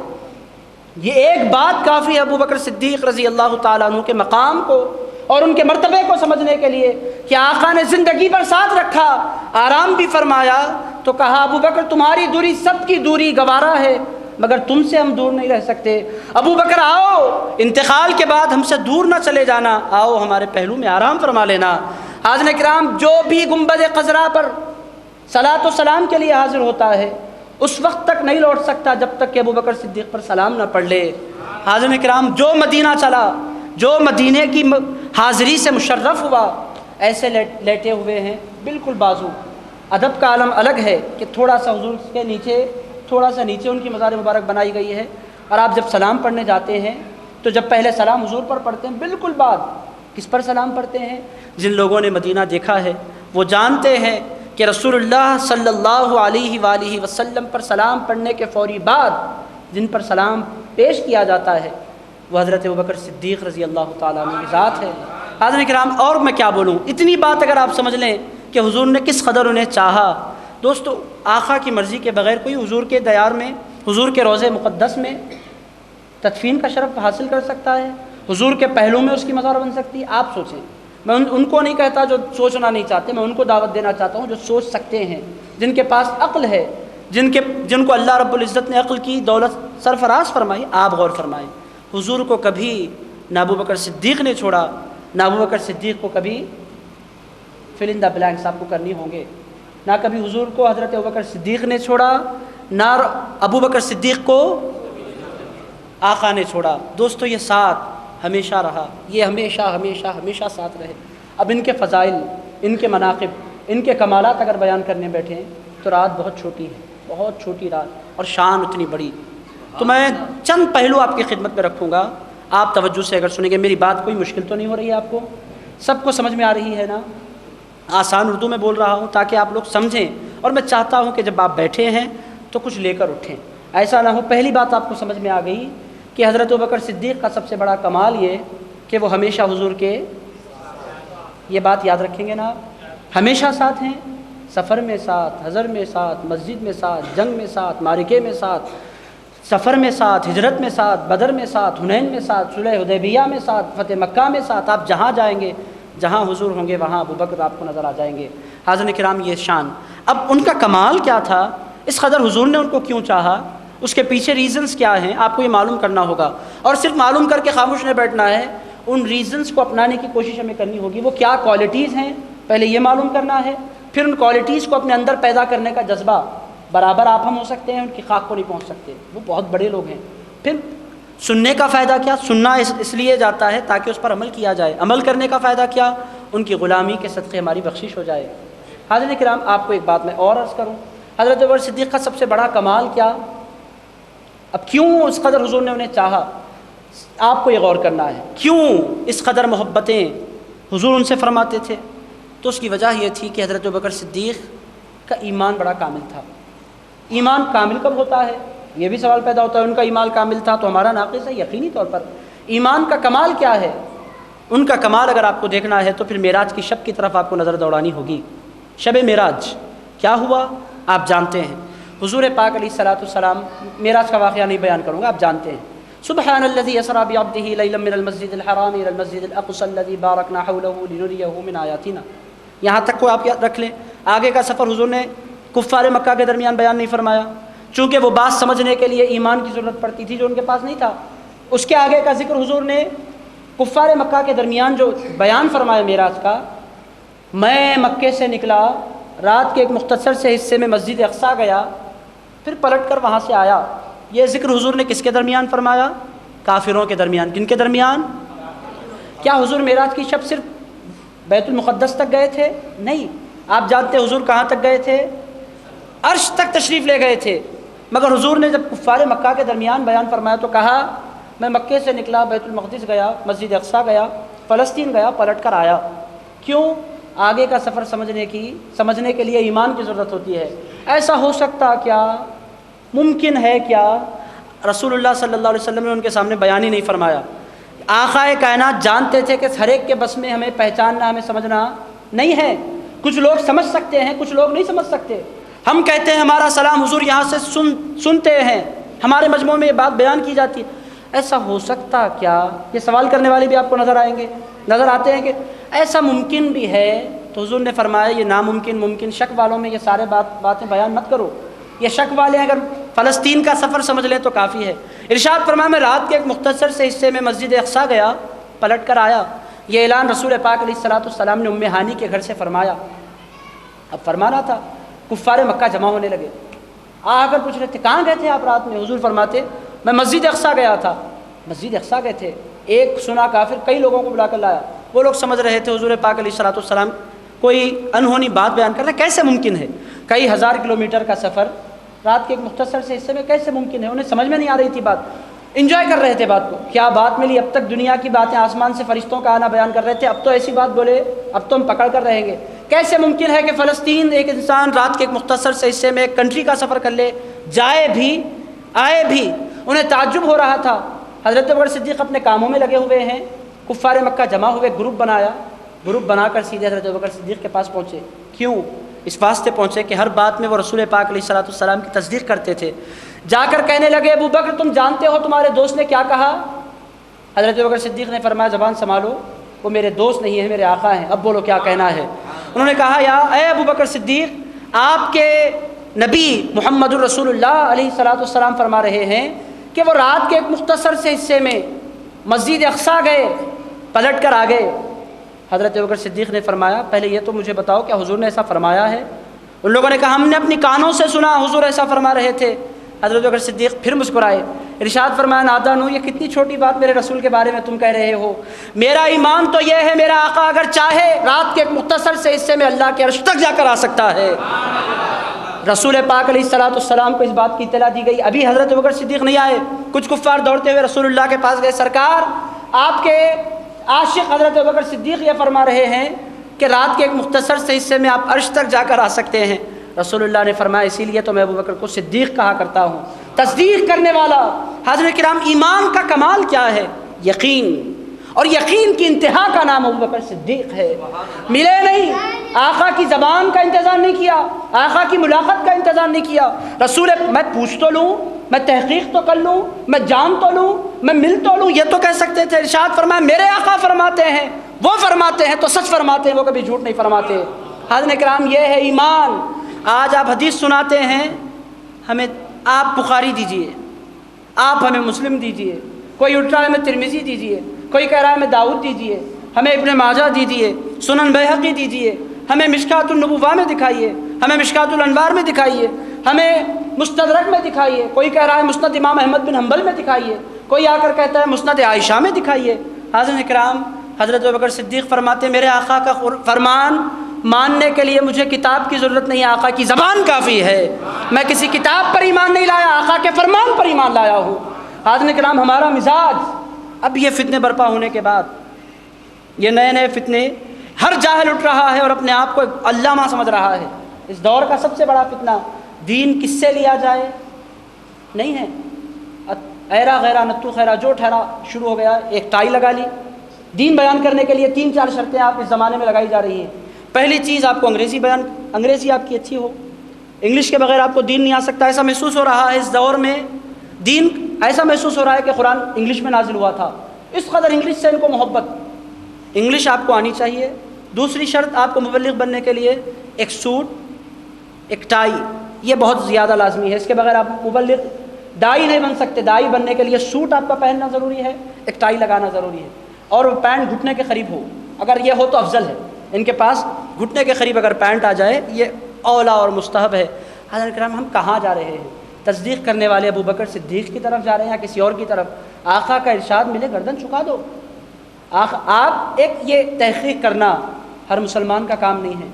یہ ایک بات کافی ہے ابو بکر صدیق رضی اللہ تعالیٰ عنہ کے مقام کو اور ان کے مرتبے کو سمجھنے کے لیے کہ آقا نے زندگی پر ساتھ رکھا، آرام بھی فرمایا، تو کہا ابو بکر تمہاری دوری سب کی دوری گوارا ہے، مگر تم سے ہم دور نہیں رہ سکتے۔ ابو بکر آؤ، انتقال کے بعد ہم سے دور نہ چلے جانا، آؤ ہمارے پہلو میں آرام فرما لینا۔ حاضرین کرام، جو بھی گنبد خضرا پر صلاۃ و سلام کے لیے حاضر ہوتا ہے اس وقت تک نہیں لوٹ سکتا جب تک کہ ابو بکر صدیق پر سلام نہ پڑھ لے۔ حاضرین کرام، جو مدینہ چلا، جو مدینے کی حاضری سے مشرف ہوا، ایسے لیٹے ہوئے ہیں بالکل بازو۔ ادب کا عالم الگ ہے کہ تھوڑا سا حضور کے نیچے، تھوڑا سا نیچے ان کی مزار مبارک بنائی گئی ہے، اور آپ جب سلام پڑھنے جاتے ہیں تو جب پہلے سلام حضور پر پڑھتے ہیں، بالکل بعد کس پر سلام پڑھتے ہیں؟ جن لوگوں نے مدینہ دیکھا ہے وہ جانتے ہیں کہ رسول اللہ صلی اللہ علیہ وآلہ وسلم پر سلام پڑھنے کے فوری بعد جن پر سلام پیش کیا جاتا ہے وہ حضرت ابوبکر صدیق رضی اللہ تعالیٰ عنہ کی ذات ہے۔ حاضرین کرام، اور میں کیا بولوں، اتنی بات اگر آپ سمجھ لیں کہ حضور نے کس قدر انہیں چاہا۔ دوستو، آقا کی مرضی کے بغیر کوئی حضور کے دیار میں، حضور کے روضہ مقدس میں تدفین کا شرف حاصل کر سکتا ہے؟ حضور کے پہلو میں اس کی مزار بن سکتی ہے؟ آپ سوچیں۔ میں ان کو نہیں کہتا جو سوچنا نہیں چاہتے، میں ان کو دعوت دینا چاہتا ہوں جو سوچ سکتے ہیں، جن کے پاس عقل ہے، جن کو اللہ رب العزت نے عقل کی دولت سرفراز فرمائی۔ آپ غور فرمائیں، حضور کو کبھی نہ ابوبکر صدیق نے چھوڑا، نہ ابوبکر صدیق کو کبھی فل ان دا بلینکس آپ کو کرنی ہوں گے، نہ کبھی حضور کو حضرت ابوبکر صدیق نے چھوڑا، نہ ابوبکر صدیق کو آقا نے چھوڑا۔ دوستو، یہ ساتھ ہمیشہ رہا، یہ ہمیشہ ہمیشہ ہمیشہ ساتھ رہے۔ اب ان کے فضائل، ان کے مناقب، ان کے کمالات اگر بیان کرنے بیٹھیں تو رات بہت چھوٹی ہے، بہت چھوٹی رات، اور شان اتنی بڑی۔ تو میں چند پہلو آپ کی خدمت میں رکھوں گا، آپ توجہ سے اگر سنیں گے۔ میری بات کوئی مشکل تو نہیں ہو رہی ہے آپ کو؟ سب کو سمجھ میں آ رہی ہے نا؟ آسان اردو میں بول رہا ہوں تاکہ آپ لوگ سمجھیں، اور میں چاہتا ہوں کہ جب آپ بیٹھے ہیں تو کچھ لے کر اٹھیں، ایسا نہ ہو پہلی بات آپ کو سمجھ میں آ گئی کہ حضرت ابوبکر صدیق کا سب سے بڑا کمال یہ کہ وہ ہمیشہ حضور کے، یہ بات یاد رکھیں گے نا، ہمیشہ ساتھ ہیں، سفر میں ساتھ، حضر میں ساتھ، مسجد میں ساتھ، جنگ میں ساتھ، معرکے میں ساتھ، سفر میں ساتھ، ہجرت میں ساتھ، بدر میں ساتھ، حنین میں ساتھ، صلح حدیبیہ میں ساتھ، فتح مکہ میں ساتھ۔ آپ جہاں جائیں گے، جہاں حضور ہوں گے، وہاں ابوبکر آپ کو نظر آ جائیں گے۔ حاضرین کرام، یہ شان۔ اب ان کا کمال کیا تھا، اس قدر حضور نے ان کو کیوں چاہا، اس کے پیچھے ریزنز کیا ہیں، آپ کو یہ معلوم کرنا ہوگا، اور صرف معلوم کر کے خاموش نہیں بیٹھنا ہے، ان ریزنز کو اپنانے کی کوشش ہمیں کرنی ہوگی۔ وہ کیا کوالٹیز ہیں پہلے یہ معلوم کرنا ہے، پھر ان کوالٹیز کو اپنے اندر پیدا کرنے کا جذبہ۔ برابر آپ ہم ہو سکتے ہیں، ان کی خاک کو نہیں پہنچ سکتے، وہ بہت بڑے لوگ ہیں۔ پھر سننے کا فائدہ کیا؟ سننا اس لیے جاتا ہے تاکہ اس پر عمل کیا جائے۔ عمل کرنے کا فائدہ کیا؟ ان کی غلامی کے صدقے ہماری بخشش ہو جائے۔ حاضرین کرام، آپ کو ایک بات میں اور عرض کروں، حضرت عمر صدیق کا سب سے بڑا کمال کیا؟ اب کیوں اس قدر حضور نے انہیں چاہا؟ آپ کو یہ غور کرنا ہے، کیوں اس قدر محبتیں حضور ان سے فرماتے تھے؟ تو اس کی وجہ یہ تھی کہ حضرت ابوبکر صدیق کا ایمان بڑا کامل تھا۔ ایمان کامل کب ہوتا ہے؟ یہ بھی سوال پیدا ہوتا ہے، ان کا ایمان کامل تھا تو ہمارا ناقص ہے؟ یقینی طور پر ایمان کا کمال کیا ہے؟ ان کا کمال اگر آپ کو دیکھنا ہے تو پھر معراج کی شب کی طرف آپ کو نظر دوڑانی ہوگی۔ شب معراج کیا ہوا آپ جانتے ہیں۔ حضور پاک علیہ الصلوۃ والسلام، معراج کا واقعہ نہیں بیان کروں گا، آپ جانتے ہیں، سبحان الذی اسری بعبدہ لیلا من المسجد الحرام الی المسجد الاقصی الذی بارکنا حولہ لنریہ من آیاتنا، یہاں تک کو آپ یاد رکھ لیں۔ آگے کا سفر حضور نے کفار مکہ کے درمیان بیان نہیں فرمایا، چونکہ وہ بات سمجھنے کے لیے ایمان کی ضرورت پڑتی تھی جو ان کے پاس نہیں تھا۔ اس کے آگے کا ذکر حضور نے کفار مکہ کے درمیان جو بیان فرمایا معراج کا، میں مکے سے نکلا، رات کے ایک مختصر سے حصے میں مسجد اقصیٰ گیا، پھر پلٹ کر وہاں سے آیا، یہ ذکر حضور نے کس کے درمیان فرمایا؟ کافروں کے درمیان۔ کن کے درمیان؟ کیا حضور معراج کی شب صرف بیت المقدس تک گئے تھے؟ نہیں، آپ جانتے حضور کہاں تک گئے تھے؟ عرش تک تشریف لے گئے تھے، مگر حضور نے جب کفار مکہ کے درمیان بیان فرمایا تو کہا میں مکے سے نکلا، بیت المقدس گیا، مسجد اقصیٰ گیا، فلسطین گیا، پلٹ کر آیا۔ کیوں؟ آگے کا سفر سمجھنے کے لیے ایمان کی ضرورت ہوتی ہے۔ ایسا ہو سکتا کیا؟ ممکن ہے کیا؟ رسول اللہ صلی اللہ علیہ وسلم نے ان کے سامنے بیان ہی نہیں فرمایا۔ آقا کائنات جانتے تھے کہ ہر ایک کے بس میں ہمیں پہچاننا، ہمیں سمجھنا نہیں ہے۔ کچھ لوگ سمجھ سکتے ہیں، کچھ لوگ نہیں سمجھ سکتے۔ ہم کہتے ہیں ہمارا سلام حضور یہاں سے سنتے ہیں، ہمارے مجموعے میں یہ بات بیان کی جاتی ہے، ایسا ہو سکتا کیا؟ یہ سوال کرنے والے بھی آپ کو نظر آتے ہیں کہ ایسا ممکن بھی ہے؟ تو حضور نے فرمایا یہ ناممکن ممکن، شک والوں میں یہ سارے باتیں بیان مت کرو، یہ شک والے اگر فلسطین کا سفر سمجھ لیں تو کافی ہے۔ ارشاد فرمایا میں رات کے ایک مختصر سے حصے میں مسجد اقصیٰ گیا، پلٹ کر آیا۔ یہ اعلان رسول پاک علیہ الصلوۃ والسلام نے ام ہانی کے گھر سے فرمایا۔ اب فرمانا تھا، کفار مکہ جمع ہونے لگے، آ کر پوچھ رہے تھے کہاں گئے تھے آپ رات میں؟ حضور فرماتے میں مسجد اقصیٰ گیا تھا۔ مسجد اقصیٰ گئے تھے، ایک سنا کافر کئی لوگوں کو بلا کر لایا، وہ لوگ سمجھ رہے تھے حضور پاک علیہ الصلوۃ والسلام کوئی انہونی بات بیان کر رہے ہیں، کیسے ممکن ہے؟ کئی ہزار کلومیٹر کا سفر رات کے ایک مختصر سے حصے میں کیسے ممکن ہے؟ انہیں سمجھ میں نہیں آ رہی تھی بات، انجوائے کر رہے تھے بات کو، کیا بات ملی؟ اب تک دنیا کی باتیں، آسمان سے فرشتوں کا آنا بیان کر رہے تھے، اب تو ایسی بات بولے، اب تو ہم پکڑ کر رہیں گے۔ کیسے ممکن ہے کہ فلسطین ایک انسان رات کے ایک مختصر سے حصے میں ایک کنٹری کا سفر کر لے، جائے بھی آئے بھی؟ انہیں تعجب ہو رہا تھا۔ حضرت ابوبکر صدیق اپنے کاموں میں لگے ہوئے ہیں، کفار مکہ جمع ہوئے، گروپ بنایا، گروپ بنا کر سیدھے حضرت ابوبکر صدیق کے پاس پہنچے۔ کیوں؟ اس واسطے پہنچے کہ ہر بات میں وہ رسول پاک علیہ الصلوۃ والسلام کی تصدیق کرتے تھے۔ جا کر کہنے لگے ابوبکر تم جانتے ہو تمہارے دوست نے کیا کہا؟ حضرت ابوبکر صدیق نے فرمایا زبان سنبھالو، وہ میرے دوست نہیں ہیں، میرے آقا ہیں، اب بولو کیا کہنا ہے۔ انہوں نے کہا یا اے ابوبکر صدیق، آپ کے نبی محمد الرسول اللہ علیہ الصلوۃ والسلام فرما رہے ہیں کہ وہ رات کے ایک مختصر سے حصے میں مسجد اقصیٰ گئے، پلٹ کر آ گئے۔ حضرت ابوبکر صدیق نے فرمایا پہلے یہ تو مجھے بتاؤ کیا حضور نے ایسا فرمایا ہے؟ ان لوگوں نے کہا ہم نے اپنی کانوں سے سنا حضور ایسا فرما رہے تھے۔ حضرت ابوبکر صدیق پھر مسکرائے، ارشاد فرمایا نادان ہو، یہ کتنی چھوٹی بات میرے رسول کے بارے میں تم کہہ رہے ہو؟ میرا ایمان تو یہ ہے میرا آقا اگر چاہے رات کے ایک مختصر سے حصے میں اللہ کے عرش تک جا کر آ سکتا ہے۔ رسول پاک علیہ الصلوۃ والسلام کو اس بات کی اطلاع دی گئی، ابھی حضرت ابوبکر صدیق نہیں آئے، کچھ کفار دوڑتے ہوئے رسول اللہ کے پاس گئے، سرکار آپ کے عاشق حضرت ابوبکر صدیق یہ فرما رہے ہیں کہ رات کے ایک مختصر سے حصے میں آپ عرش تک جا کر آ سکتے ہیں۔ رسول اللہ نے فرمایا اسی لیے تو میں ابوبکر کو صدیق کہا کرتا ہوں، تصدیق کرنے والا۔ حضرت کرام ایمان کا کمال کیا ہے؟ یقین، اور یقین کی انتہا کا نام ابوبکر صدیق ہے۔ ملے نہیں، آقا کی زبان کا انتظار نہیں کیا، آقا کی ملاقات کا انتظار نہیں کیا، رسول میں پوچھ تو لوں، میں تحقیق تو کر لوں، میں جان تو لوں، میں مل تو لوں، یہ تو کہہ سکتے تھے۔ ارشاد فرمایا میرے آقا فرماتے ہیں، وہ فرماتے ہیں تو سچ فرماتے ہیں، وہ کبھی جھوٹ نہیں فرماتے۔ حضرت کرام یہ ہے ایمان۔ آج آپ حدیث سناتے ہیں، ہمیں آپ بخاری دیجئے، آپ ہمیں مسلم دیجئے، کوئی اٹھ رہا ہے ہمیں ترمذی دیجئے، کوئی کہہ رہا ہے ہمیں داؤد دیجئے، ہمیں ابن ماجہ دیجئے، سنن بیہقی دیجئے، ہمیں مشکات النبوہ میں دکھائیے، ہمیں مشکات الانوار میں دکھائیے، ہمیں مستدرک میں دکھائیے، کوئی کہہ رہا ہے مسند امام احمد بن حنبل میں دکھائیے، کوئی آ کر کہتا ہے مسند عائشہ میں دکھائیے۔ حاضرین اکرام، حضرت ابوبکر صدیق فرماتے میرے آقا کا فرمان ماننے کے لیے مجھے کتاب کی ضرورت نہیں ہے، آقا کی زبان کافی ہے۔ میں کسی کتاب پر ایمان نہیں لایا، آقا کے فرمان پر ایمان لایا ہوں۔ حاضرین کرام، ہمارا مزاج اب یہ فتنے برپا ہونے کے بعد، یہ نئے نئے فتنے، ہر جاہل اٹھ رہا ہے اور اپنے آپ کو علامہ سمجھ رہا ہے۔ اس دور کا سب سے بڑا فتنہ دین کس سے لیا جائے نہیں ہے، ایرا غیرہ نتو خیرہ جو ٹھہرا شروع ہو گیا۔ ایک ٹائی لگا لی، دین بیان کرنے کے لیے 3-4 شرطیں آپ اس زمانے میں لگائی جا رہی ہیں۔ پہلی چیز، آپ کو انگریزی آپ کی اچھی ہو، انگلش کے بغیر آپ کو دین نہیں آ سکتا۔ ایسا محسوس ہو رہا ہے اس دور میں، دین ایسا محسوس ہو رہا ہے کہ قرآن انگلش میں نازل ہوا تھا، اس قدر انگلش سے ان کو محبت۔ انگلش آپ کو آنی چاہیے۔ دوسری شرط، آپ کو مبلغ بننے کے لیے ایک سوٹ، ایک ٹائی، یہ بہت زیادہ لازمی ہے۔ اس کے بغیر آپ مبلغ دائی نہیں بن سکتے۔ دائی بننے کے لیے سوٹ آپ کا پہننا ضروری ہے، ایک ٹائی لگانا ضروری ہے، اور وہ پینٹ گھٹنے کے قریب ہو۔ اگر یہ ہو تو افضل ہے، ان کے پاس گھٹنے کے قریب اگر پینٹ آ جائے یہ اولا اور مستحب ہے۔ حضرات کرام، ہم کہاں جا رہے ہیں؟ تصدیق کرنے والے ابو بکر صدیق کی طرف جا رہے ہیں یا کسی اور کی طرف؟ آقا کا ارشاد ملے گردن جھکا دو۔ آپ ایک یہ تحقیق کرنا ہر مسلمان کا کام نہیں ہے۔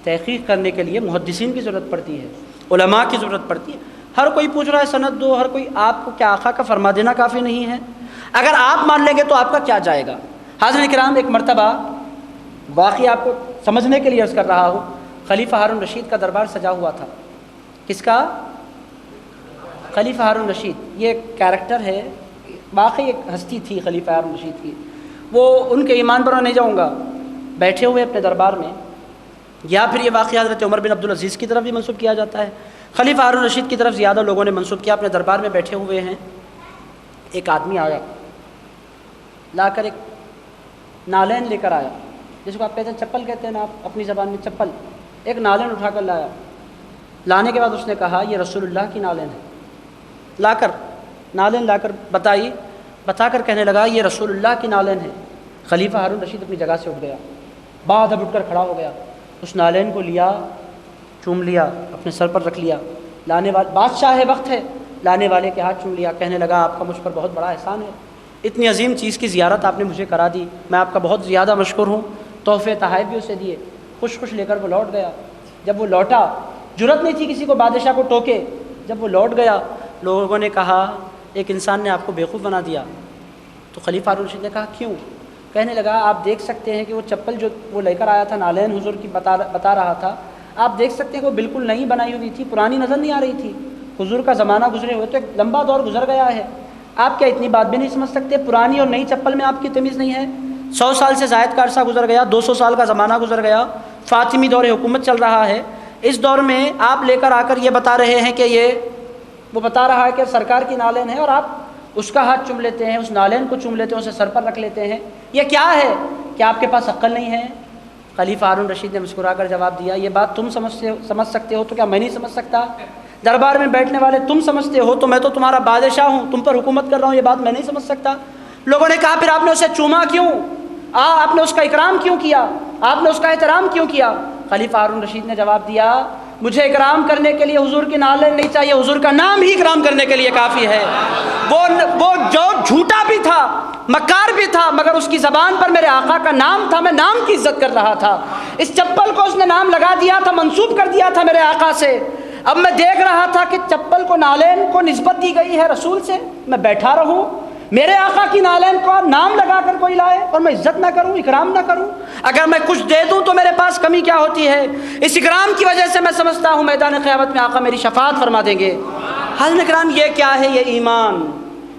تحقیق کرنے کے لیے محدثین کی ضرورت پڑتی ہے، علماء کی ضرورت پڑتی ہے۔ ہر کوئی پوچھ رہا ہے سند دو، ہر کوئی آپ کو کیا آقا کا فرما دینا کافی نہیں ہے؟ اگر آپ مان لیں گے تو آپ کا کیا جائے گا؟ حاضرین کرام، ایک مرتبہ واقعی آپ کو سمجھنے کے لیے عرض کر رہا ہوں، خلیفہ ہارون رشید کا دربار سجا ہوا تھا۔ کس کا؟ خلیفہ ہارون رشید۔ یہ ایک کیریکٹر ہے، واقعی ایک ہستی تھی خلیفہ ہارون رشید کی۔ وہ ان کے ایمان پر میں نہیں جاؤں گا، بیٹھے ہوئے اپنے دربار میں، یا پھر یہ واقعہ حضرت عمر بن عبدالعزیز کی طرف بھی منسوب کیا جاتا ہے، خلیفہ ہارون رشید کی طرف زیادہ لوگوں نے منسوب کیا۔ اپنے دربار میں بیٹھے ہوئے ہیں، ایک آدمی آیا، لا کر ایک نالین لے کر آیا، جس کو آپ کہتے ہیں چپل کہتے ہیں نا آپ اپنی زبان میں، چپل، ایک نالین اٹھا کر لایا۔ لانے کے بعد اس نے کہا یہ رسول اللہ کی نالین ہے۔ نالین لا کر بتا کر کہنے لگا یہ رسول اللہ کی نالین ہے۔ خلیفہ ہارون رشید اپنی جگہ سے اٹھ گیا، بعد اب اٹھ کر کھڑا ہو گیا، اس نالین کو لیا، چوم لیا، اپنے سر پر رکھ لیا۔ لانے والے بادشاہ وقت ہے، لانے والے کے ہاتھ چوم لیا، کہنے لگا آپ کا مجھ پر بہت بڑا احسان ہے، اتنی عظیم چیز کی زیارت آپ نے مجھے کرا دی، میں آپ کا بہت زیادہ مشکور ہوں۔ تحفے تحائف بھی اسے دیے، خوش لے کر وہ لوٹ گیا۔ جب وہ لوٹا، جرأت نہیں تھی کسی کو بادشاہ کو ٹوکے، جب وہ لوٹ گیا لوگوں نے کہا ایک انسان نے آپ کو بیوقوف بنا دیا۔ تو خلیفہ ہارون رشید نے کہا کیوں؟ کہنے لگا آپ دیکھ سکتے ہیں کہ وہ چپل جو وہ لے کر آیا تھا، نالین حضور کی بتا رہا تھا، آپ دیکھ سکتے ہیں کہ وہ بالکل نئی بنائی ہوئی تھی، پرانی نظر نہیں آ رہی تھی۔ حضور کا زمانہ گزرے ہوئے تو ایک لمبا دور گزر گیا ہے، آپ کیا اتنی بات بھی نہیں سمجھ سکتے؟ پرانی اور نئی چپل میں آپ کی تمیز نہیں ہے؟ 100 سال سے زائد کا عرصہ گزر گیا، 200 سال کا زمانہ گزر گیا، فاطمی دور حکومت چل رہا ہے، اس دور میں آپ لے کر آ کر یہ بتا رہے ہیں کہ وہ بتا رہا ہے کہ سرکار کی نالین ہے، اور آپ اس کا ہاتھ چوم لیتے ہیں، اس نالین کو چوم لیتے ہیں، اسے سر پر رکھ لیتے ہیں، یہ کیا ہے؟ کیا آپ کے پاس عقل نہیں ہے؟ خلیفہ ہارون رشید نے مسکرا کر جواب دیا یہ بات تم سمجھ سکتے ہو تو کیا میں نہیں سمجھ سکتا؟ دربار میں بیٹھنے والے تم سمجھتے ہو تو میں تو تمہارا بادشاہ ہوں، تم پر حکومت کر رہا ہوں، یہ بات میں نہیں سمجھ سکتا؟ لوگوں نے کہا پھر آپ نے اسے چوما کیوں؟ آپ نے اس کا اکرام کیوں کیا؟ آپ نے اس کا احترام کیوں کیا؟ خلیفہ ہارون رشید نے جواب دیا مجھے اکرام کرنے کے لیے حضور کی نالین نہیں چاہیے، حضور کا نام ہی اکرام کرنے کے لیے کافی ہے۔ وہ جو جھوٹا بھی تھا، مکار بھی تھا، مگر اس کی زبان پر میرے آقا کا نام تھا، میں نام کی عزت کر رہا تھا۔ اس چپل کو اس نے نام لگا دیا تھا، منسوب کر دیا تھا میرے آقا سے۔ اب میں دیکھ رہا تھا کہ چپل کو نالین کو نسبت دی گئی ہے رسول سے، میں بیٹھا رہوں، میرے آقا کی نالین کو نام لگا کر کوئی لائے اور میں عزت نہ کروں، اکرام نہ کروں؟ اگر میں کچھ دے دوں تو میرے پاس کمی کیا ہوتی ہے؟ اس اکرام کی وجہ سے میں سمجھتا ہوں میدان قیامت میں آقا میری شفاعت فرما دیں گے۔ حضرت اکرام، یہ کیا ہے؟ یہ ایمان۔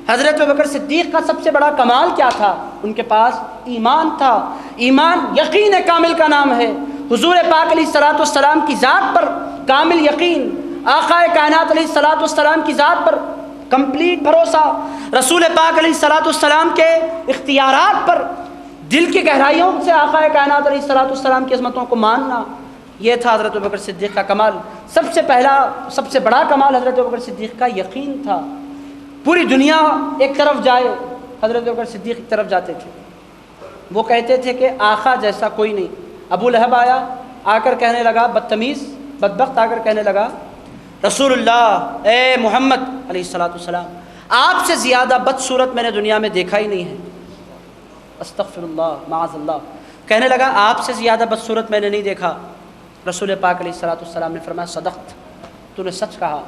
حضرت ابوبکر صدیق کا سب سے بڑا کمال کیا تھا؟ ان کے پاس ایمان تھا۔ ایمان یقین کامل کا نام ہے۔ حضور پاک علیہ الصلوۃ والسلام کی ذات پر کامل یقین، آقا کائنات علیہ الصلوۃ والسلام کی ذات پر کمپلیٹ بھروسہ، رسول پاک علیہ الصلوۃ والسلام کے اختیارات پر دل کی گہرائیوں سے آقا کائنات علیہ الصلوۃ والسلام کی عظمتوں کو ماننا، یہ تھا حضرت ابوبکر صدیق کا کمال۔ سب سے بڑا کمال حضرت ابوبکر صدیق کا یقین تھا۔ پوری دنیا ایک طرف جائے، حضرت ابوبکر صدیق ایک طرف جاتے تھے۔ وہ کہتے تھے کہ آقا جیسا کوئی نہیں۔ ابو لہب آیا، آ کر کہنے لگا، بدتمیز بدبخت آ کر کہنے لگا رسول اللہ، اے محمد علیہ الصلوۃ والسلام، آپ سے زیادہ بدصورت میں نے دنیا میں دیکھا ہی نہیں ہے۔ استغفر اللہ، معاذ اللہ، کہنے لگا آپ سے زیادہ بدصورت میں نے نہیں دیکھا۔ رسول پاک علیہ الصلوۃ والسلام نے فرمایا صدقت، تو نے سچ کہا۔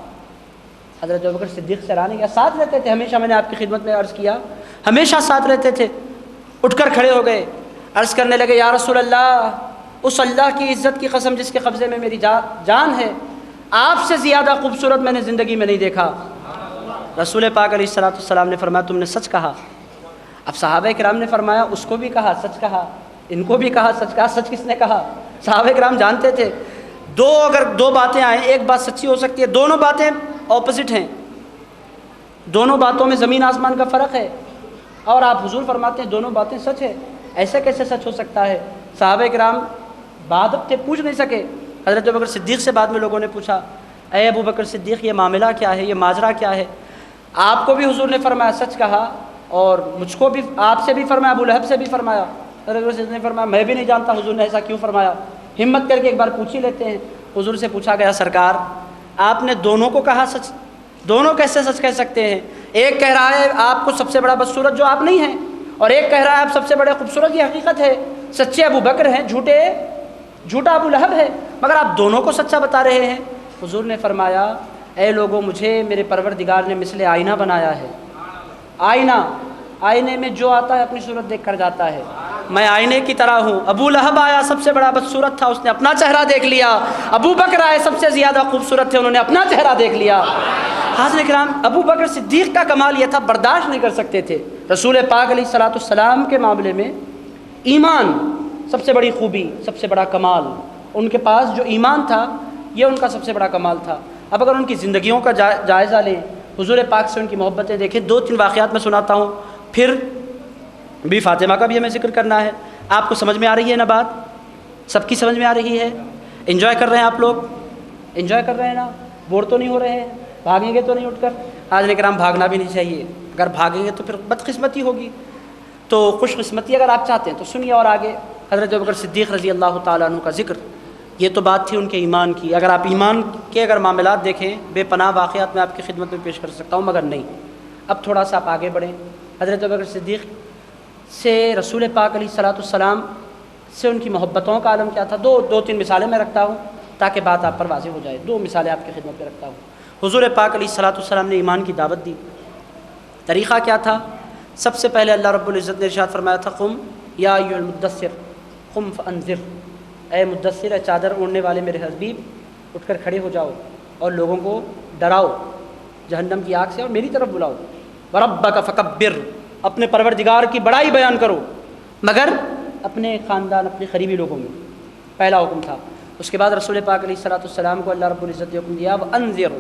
حضرت ابوبکر صدیق سے رانے گیا، ساتھ رہتے تھے ہمیشہ، میں نے آپ کی خدمت میں عرض کیا ہمیشہ ساتھ رہتے تھے۔ اٹھ کر کھڑے ہو گئے، عرض کرنے لگے یا رسول اللہ، اس اللہ کی عزت کی قسم جس کے قبضے میں میری جان ہے، آپ سے زیادہ خوبصورت میں نے زندگی میں نہیں دیکھا۔ رسول پاک علیہ الصلوۃ والسلام نے فرمایا تم نے سچ کہا۔ اب صحابہ کرام نے فرمایا اس کو بھی کہا سچ کہا، ان کو بھی کہا سچ کہا۔ سچ کس نے کہا؟ صحابہ کرام جانتے تھے اگر دو باتیں آئیں ایک بات سچی ہو سکتی ہے، دونوں باتیں اپوزٹ ہیں، دونوں باتوں میں زمین آسمان کا فرق ہے، اور آپ حضور فرماتے ہیں دونوں باتیں سچ ہے، ایسے کیسے سچ ہو سکتا ہے؟ صحابہ کرام بادب تھے، پوچھ نہیں سکے۔ حضرت ابوبکر صدیق سے بعد میں لوگوں نے پوچھا اے ابوبکر صدیق یہ معاملہ کیا ہے، یہ ماجرا کیا ہے؟ آپ کو بھی حضور نے فرمایا سچ کہا، اور مجھ کو بھی، آپ سے بھی فرمایا، ابو لہب سے بھی فرمایا۔ حضرت ابوبکر صدیق نے فرمایا میں بھی نہیں جانتا حضور نے ایسا کیوں فرمایا، ہمت کر کے ایک بار پوچھ ہی لیتے ہیں۔ حضور سے پوچھا گیا سرکار آپ نے دونوں کو کہا سچ، دونوں کیسے سچ کہہ سکتے ہیں؟ ایک کہہ رہا ہے آپ کو سب سے بڑا بدصورت جو آپ نہیں ہیں، اور ایک کہہ رہا ہے آپ سب سے بڑے خوبصورت، یہ حقیقت ہے، سچے ابو بکر ہیں، جھوٹا ابو لہب ہے، مگر آپ دونوں کو سچا بتا رہے ہیں۔ حضور نے فرمایا اے لوگوں، مجھے میرے پروردگار نے مثل آئینہ بنایا ہے، آئینے میں جو آتا ہے اپنی صورت دیکھ کر جاتا ہے، میں آئینے کی طرح ہوں۔ ابو لہب آیا سب سے بڑا بدصورت تھا، اس نے اپنا چہرہ دیکھ لیا۔ ابو بکر آئے سب سے زیادہ خوبصورت تھے، انہوں نے اپنا چہرہ دیکھ لیا۔ حاضرین کرام، ابو بکر صدیق کا کمال یہ تھا برداشت نہیں کر سکتے تھے رسول پاک علیہ الصلوۃ والسلام کے معاملے میں۔ ایمان سب سے بڑی خوبی، سب سے بڑا کمال، ان کے پاس جو ایمان تھا یہ ان کا سب سے بڑا کمال تھا۔ اب اگر ان کی زندگیوں کا جائزہ لیں، حضور پاک سے ان کی محبتیں دیکھیں، 2-3 واقعات میں سناتا ہوں، پھر بھی فاطمہ کا بھی ہمیں ذکر کرنا ہے۔ آپ کو سمجھ میں آ رہی ہے نا بات؟ سب کی سمجھ میں آ رہی ہے؟ انجوائے کر رہے ہیں آپ لوگ؟ انجوائے کر رہے ہیں نا؟ بور تو نہیں ہو رہے ہیں؟ بھاگیں گے تو نہیں اٹھ کر؟ حاضرین کرام بھاگنا بھی نہیں چاہیے، اگر بھاگیں گے تو پھر بدقسمتی ہوگی، تو خوش قسمتی اگر آپ چاہتے ہیں تو سنیے۔ اور آگے حضرت ابوبکر صدیق رضی اللہ تعالیٰ عنہ کا ذکر، یہ تو بات تھی ان کے ایمان کی۔ اگر آپ ایمان کے معاملات دیکھیں، بے پناہ واقعات میں آپ کی خدمت میں پیش کر سکتا ہوں، مگر نہیں۔ اب تھوڑا سا آپ آگے بڑھیں۔ حضرت ابوبکر صدیق سے رسول پاک علیہ الصلوۃ والسلام سے ان کی محبتوں کا عالم کیا تھا؟ دو تین مثالیں میں رکھتا ہوں تاکہ بات آپ پر واضح ہو جائے۔ 2 مثالیں آپ کی خدمت میں رکھتا ہوں۔ حضور پاک علیہ الصلوۃ والسلام نے ایمان کی دعوت دی، طریقہ کیا تھا؟ سب سے پہلے اللہ رب العزت نے ارشاد فرمایا تھا قم یا ایھا المدثر قم فانذر، اے مدثر، اے چادر اوڑھنے والے میرے حبیب، اٹھ کر کھڑے ہو جاؤ اور لوگوں کو ڈراؤ جہنم کی آگ سے اور میری طرف بلاؤ۔ وربک فکبر، اپنے پروردگار کی بڑائی بیان کرو، مگر اپنے خاندان، اپنے قریبی لوگوں میں، پہلا حکم تھا۔ اس کے بعد رسول پاک علیہ الصلوۃ والسلام کو اللہ رب العزت نے حکم دیا وانذر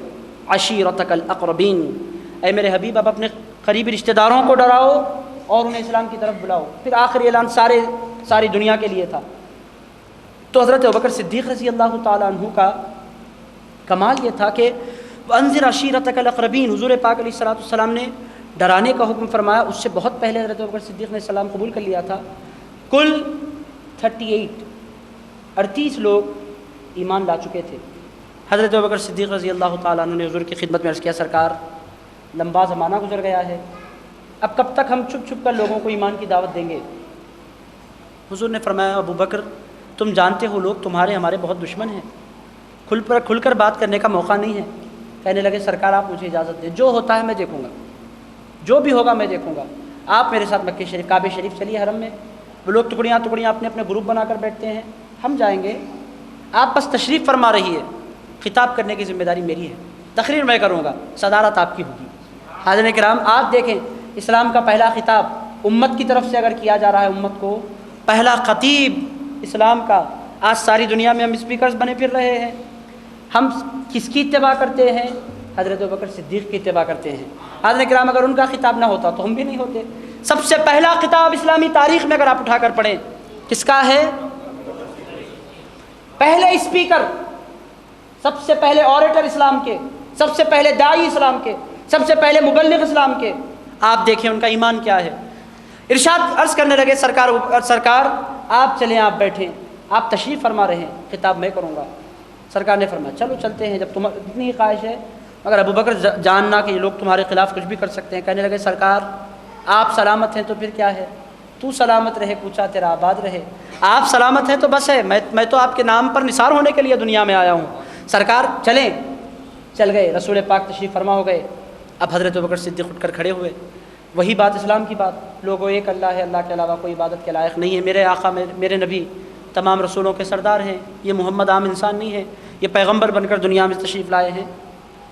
عشیرتک الاقربین، اے میرے حبیب اب اپنے قریبی رشتہ داروں کو ڈراؤ اور انہیں اسلام کی طرف بلاؤ۔ پھر آخری اعلان ساری دنیا کے لیے تھا۔ تو حضرت ابوبکر صدیق رضی اللہ تعالیٰ عنہ کا کمال یہ تھا کہ وانذر عشیرتک الاقربین، حضور پاک علیہ الصلوۃ والسلام نے ڈرانے کا حکم فرمایا۔ اس سے بہت پہلے حضرت ابوبکر صدیق نے اسلام قبول کر لیا تھا۔ کل 38 لوگ ایمان لا چکے تھے۔ حضرت ابوبکر صدیق رضی اللہ تعالیٰ عنہ نے حضور کی خدمت میں عرض کیا سرکار لمبا زمانہ گزر گیا ہے، اب کب تک ہم چھپ چھپ کر لوگوں کو ایمان کی دعوت دیں گے؟ حضور نے فرمایا ابو بکر تم جانتے ہو لوگ تمہارے ہمارے بہت دشمن ہیں، کھل کر بات کرنے کا موقع نہیں ہے۔ کہنے لگے سرکار آپ مجھے اجازت دیں، جو ہوتا ہے میں دیکھوں گا، جو بھی ہوگا میں دیکھوں گا، آپ میرے ساتھ مکہ شریف کعبہ شریف چلیے حرم میں، وہ لوگ ٹکڑیاں اپنے اپنے گروپ بنا کر بیٹھتے ہیں، ہم جائیں گے، آپ بس تشریف فرما رہی ہے، خطاب کرنے کی ذمہ داری میری ہے، تقریر میں کروں گا، صدارت آپ کی ہوگی۔ حاضرین کرام آپ دیکھیں اسلام کا پہلا خطاب امت کی طرف سے اگر کیا جا رہا ہے، امت کو پہلا خطیب اسلام کا، آج ساری دنیا میں ہم اسپیکرز بنے پھر رہے ہیں، ہم کس کی اتباع کرتے ہیں؟ حضرت ابوبکر صدیق کی اتباع کرتے ہیں۔ حاضرین کرام اگر ان کا خطاب نہ ہوتا تو ہم بھی نہیں ہوتے۔ سب سے پہلا خطاب اسلامی تاریخ میں اگر آپ اٹھا کر پڑھیں کس کا ہے؟ پہلے اسپیکر، سب سے پہلے اوریٹر اسلام کے، سب سے پہلے داعی اسلام کے، سب سے پہلے مبلغ اسلام کے، آپ دیکھیں ان کا ایمان کیا ہے۔ ارشاد عرض کرنے لگے سرکار آپ چلیں، آپ بیٹھیں، آپ تشریف فرما رہے ہیں، خطاب میں کروں گا۔ سرکار نے فرمایا چلو چلتے ہیں، جب تمہیں اتنی ہی خواہش ہے، مگر ابوبکر جاننا کہ یہ لوگ تمہارے خلاف کچھ بھی کر سکتے ہیں۔ کہنے لگے سرکار آپ سلامت ہیں تو پھر کیا ہے، تو سلامت رہے کوچا تیرا آباد رہے، آپ سلامت ہیں تو بس ہے، میں تو آپ کے نام پر نثار ہونے کے لیے دنیا میں آیا ہوں۔ سرکار چلیں، چل گئے، رسول پاک تشریف فرما ہو گئے۔ اب حضرت ابوبکر صدیق اٹھ کر کھڑے ہوئے، وہی بات اسلام کی بات، لوگوں ایک اللہ ہے، اللہ کے علاوہ کوئی عبادت کے لائق نہیں ہے، میرے آقا میرے نبی تمام رسولوں کے سردار ہیں، یہ محمد عام انسان نہیں ہے، یہ پیغمبر بن کر دنیا میں تشریف لائے ہیں۔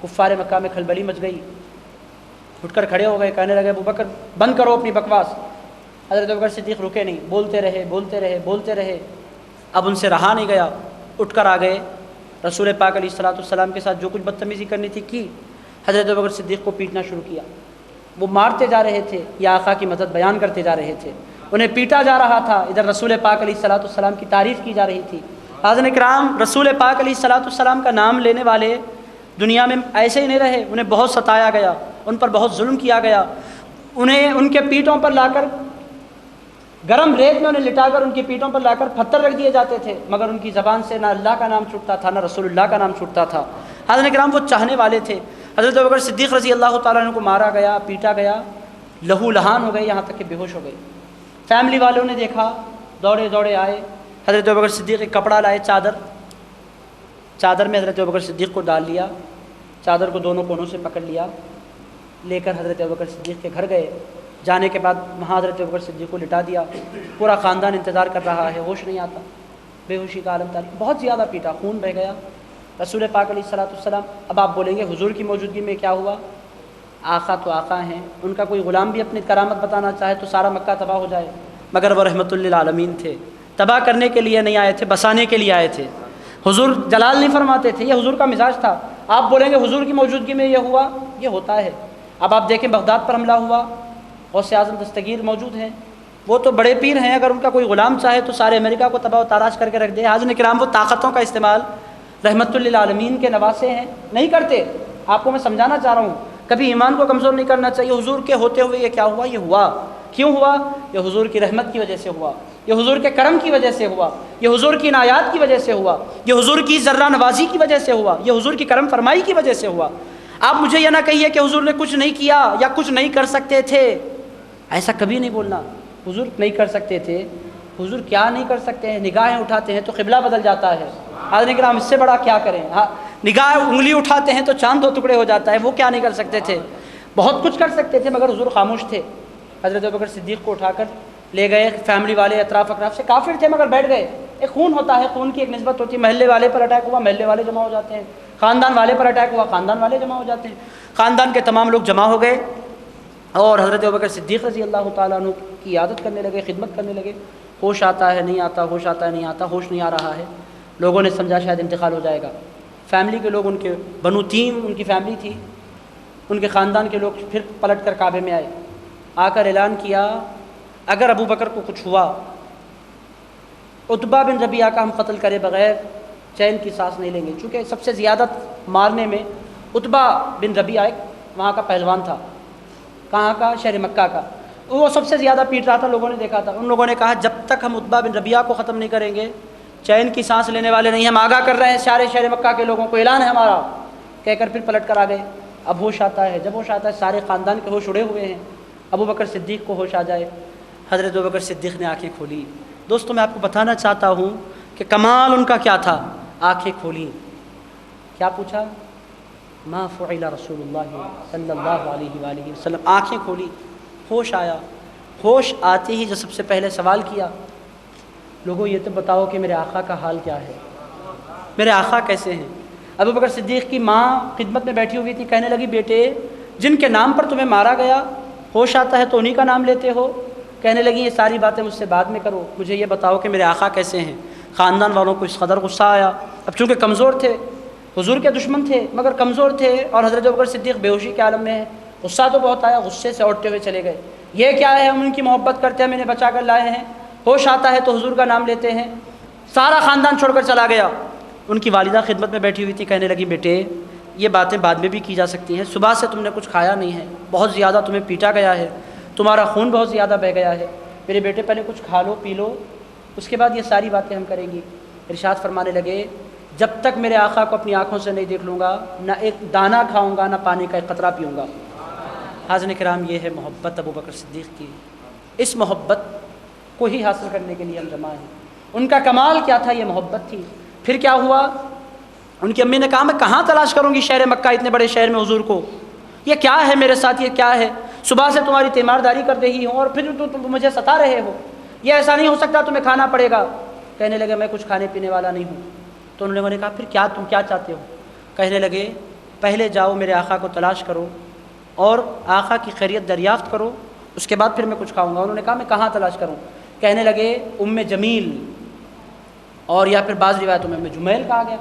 کفار مکہ میں کھلبلی مچ گئی، اٹھ کر کھڑے ہو گئے، کہنے لگے ابوبکر بند کرو اپنی بکواس۔ حضرت ابوبکر صدیق رکے نہیں، بولتے رہے۔ اب ان سے رہا نہیں گیا، اٹھ کر آ گئے، رسول پاک علیہ الصلوۃ والسلام کے ساتھ جو کچھ بدتمیزی کرنی تھی کی، حضرت ابوبکر صدیق کو پیٹنا شروع کیا۔ وہ مارتے جا رہے تھے یا آقا کی مدد بیان کرتے جا رہے تھے، انہیں پیٹا جا رہا تھا، ادھر رسول پاک علیہ الصلوۃ والسلام کی تعریف کی جا رہی تھی۔ حاضرین کرام، رسول پاک علیہ الصلوۃ والسلام کا نام لینے والے دنیا میں ایسے ہی نہیں رہے، انہیں بہت ستایا گیا، ان پر بہت ظلم کیا گیا، انہیں ان کے پیٹوں پر لا کر گرم ریت میں انہیں لٹا کر ان کی پیٹوں پر لا کر پتھر رکھ دیے جاتے تھے، مگر ان کی زبان سے نہ اللہ کا نام چھوٹتا تھا نہ رسول اللہ کا نام چھوٹتا تھا۔ حاضرین کرام، وہ چاہنے والے تھے۔ حضرت ابوبکر صدیق رضی اللہ تعالیٰ عنہ کو مارا گیا، پیٹا گیا، لہو لہان ہو گئے، یہاں تک کہ بے ہوش ہو گئے۔ فیملی والوں نے دیکھا، دوڑے آئے، حضرت ابوبکر صدیق ایک کپڑا لائے، چادر میں حضرت ابوبکر صدیق کو ڈال لیا، چادر کو دونوں کونوں سے پکڑ لیا، لے کر حضرت ابوبکر صدیق کے گھر گئے۔ جانے کے بعد وہاں حضرت ابوبکر صدیق کو لٹا دیا، پورا خاندان انتظار کر رہا ہے، ہوش نہیں آتا، بے ہوشی کا عالم تاری، بہت زیادہ پیٹا، خون بہہ گیا۔ رسول پاک علیہ الصلوۃ والسلام، اب آپ بولیں گے حضور کی موجودگی میں کیا ہوا؟ آقا تو آقا ہیں، ان کا کوئی غلام بھی اپنی کرامت بتانا چاہے تو سارا مکہ تباہ ہو جائے، مگر وہ رحمت للعالمین تھے، تباہ کرنے کے لیے نہیں آئے تھے، بسانے کے لیے آئے تھے۔ حضور جلال نہیں فرماتے تھے، یہ حضور کا مزاج تھا۔ آپ بولیں گے حضور کی موجودگی میں یہ ہوا، یہ ہوتا ہے۔ اب آپ دیکھیں بغداد پر حملہ ہوا، غوث اعظم دستگیر موجود ہیں، وہ تو بڑے پیر ہیں، اگر ان کا کوئی غلام چاہے تو سارے امریکہ کو تباہ و تاراج کر کے رکھ دے۔ حاضرین کرام، وہ طاقتوں کا استعمال رحمت للعالمین کے نواسے ہیں، نہیں کرتے۔ آپ کو میں سمجھانا چاہ رہا ہوں، کبھی ایمان کو کمزور نہیں کرنا چاہیے۔ حضور کے ہوتے ہوئے یہ کیا ہوا؟ یہ ہوا، کیوں ہوا؟ یہ حضور کی رحمت کی وجہ سے ہوا، یہ حضور کے کرم کی وجہ سے ہوا، یہ حضور کی عنایات کی وجہ سے ہوا، یہ حضور کی ذرہ نوازی کی وجہ سے ہوا، یہ حضور کی کرم فرمائی کی وجہ سے ہوا۔ آپ مجھے یہ نہ کہیے کہ حضور نے کچھ نہیں کیا یا کچھ نہیں کر سکتے تھے، ایسا کبھی نہیں بولنا۔ حضور نہیں کر سکتے تھے، حضور کیا نہیں کر سکتے ہیں؟ نگاہیں اٹھاتے ہیں تو قبلہ بدل جاتا ہے۔ حاضرین کرام، اس سے بڑا کیا کریں؟ نگاہ انگلی اٹھاتے ہیں تو چاند دو ٹکڑے ہو جاتا ہے، وہ کیا نہیں کر سکتے تھے؟ بہت کچھ کر سکتے تھے، مگر حضور خاموش تھے۔ حضرت ابوبکر صدیق کو اٹھا کر لے گئے، فیملی والے اطراف سے کافر تھے مگر بیٹھ گئے۔ ایک خون ہوتا ہے، خون کی ایک نسبت ہوتی ہے، محلے والے پر اٹیک ہوا، محلے والے جمع ہو جاتے ہیں، خاندان والے پر اٹیک ہوا، خاندان والے جمع ہو جاتے ہیں، خاندان کے تمام لوگ جمع ہو گئے اور حضرت ابوبکر صدیق رضی اللہ تعالیٰ عنہ کی عیادت کرنے لگے، خدمت کرنے لگے۔ ہوش آتا ہے نہیں آتا، ہوش آتا ہے نہیں آتا، ہوش نہیں آ رہا ہے۔ لوگوں نے سمجھا شاید انتقال ہو جائے گا۔ فیملی کے لوگ، ان کے بنو تیم ان کی فیملی تھی، ان کے خاندان کے لوگ پھر پلٹ کر کعبے میں آئے، آ کر اعلان کیا اگر ابو بکر کو کچھ ہوا، عتبہ بن ربیعہ کا ہم قتل کرے بغیر چین کی سانس نہیں لیں گے۔ چونکہ سب سے زیادت مارنے میں عتبہ بن ربیعہ ایک وہاں کا پہلوان تھا، کہاں کا؟ شہر مکہ کا، وہ سب سے زیادہ پیٹ رہا تھا، لوگوں نے دیکھا تھا۔ ان لوگوں نے کہا جب تک ہم عتبہ بن ربیعہ کو ختم نہیں کریں گے چین کی سانس لینے والے نہیں۔ ہم آگاہ کر رہے ہیں سارے شہر مکہ کے لوگوں کو، اعلان ہے ہمارا، کہہ کر پھر پلٹ کر آ گئے۔ اب ہوش آتا ہے، جب ہوش آتا ہے سارے خاندان کے ہوش اڑے ہوئے ہیں، ابو بکر صدیق کو ہوش آ جائے۔ حضرت ابو بکر صدیق نے آنکھیں کھولی۔ دوستوں، میں آپ کو بتانا چاہتا ہوں کہ کمال ان کا کیا تھا۔ آنکھیں کھولی، کیا پوچھا؟ ما فعل رسول اللہ صلی اللہ علیہ وآلہ وسلم۔ آنکھیں کھولی، ہوش آیا۔ ہوش آتے ہی جو سب سے پہلے سوال کیا، لوگوں یہ تو بتاؤ کہ میرے آقا کا حال کیا ہے، میرے آقا کیسے ہیں؟ ابو بکر صدیق کی ماں خدمت میں بیٹھی ہوئی تھی، کہنے لگی بیٹے جن کے نام پر تمہیں مارا گیا ہوش آتا ہے تو انہی کا نام لیتے ہو؟ کہنے لگی یہ ساری باتیں مجھ سے بعد میں کرو، مجھے یہ بتاؤ کہ میرے آقا کیسے ہیں۔ خاندان والوں کو اس قدر غصہ آیا، اب چونکہ کمزور تھے، حضور کے دشمن تھے مگر کمزور تھے، اور حضرت ابو بکر صدیق بے ہوشی کے عالم میں ہے، غصہ تو بہت آیا، غصے سے اوٹتے ہوئے چلے گئے۔ یہ کیا ہے؟ ہم ان کی محبت کرتے ہیں، ہم انہیں بچا کر لائے ہیں، ہوش آتا ہے تو حضور کا نام لیتے ہیں۔ سارا خاندان چھوڑ کر چلا گیا۔ ان کی والدہ خدمت میں بیٹھی ہوئی تھی، کہنے لگی بیٹے یہ باتیں بعد میں بھی کی جا سکتی ہیں، صبح سے تم نے کچھ کھایا نہیں ہے، بہت زیادہ تمہیں پیٹا گیا ہے، تمہارا خون بہت زیادہ بہہ گیا ہے، میرے بیٹے پہلے کچھ کھا لو پی لو، اس کے بعد یہ ساری باتیں ہم کریں گی۔ ارشاد فرمانے لگے جب تک میرے آقا کو اپنی آنکھوں سے نہیں دیکھ لوں گا، نہ ایک دانہ کھاؤں گا، نہ پانی کا ایک قطرہ پیوں گا۔ حاضرین کرام، یہ ہے محبت ابو بکر صدیق کی۔ اس محبت کو ہی حاصل کرنے کے لیے ہم جمع ہیں۔ ان کا کمال کیا تھا؟ یہ محبت تھی۔ پھر کیا ہوا؟ ان کی امی نے کہا میں کہاں تلاش کروں گی شہر مکہ، اتنے بڑے شہر میں حضور کو، یہ کیا ہے میرے ساتھ، یہ کیا ہے، صبح سے تمہاری تیمارداری کر رہی ہوں اور پھر تم مجھے ستا رہے ہو، یہ ایسا نہیں ہو سکتا، تمہیں کھانا پڑے گا۔ کہنے لگے میں کچھ کھانے پینے والا نہیں ہوں۔ تو انہوں نے کہا پھر کیا، تم کیا چاہتے ہو؟ کہنے لگے پہلے جاؤ میرے آقا کو تلاش کرو اور آقا کی خیریت دریافت کرو، اس کے بعد پھر میں کچھ کھاؤں گا۔ انہوں نے کہا میں کہاں تلاش کروں؟ کہنے لگے ام جمیل، اور یا پھر بعض روایتوں میں ام جمیل کہا گیا،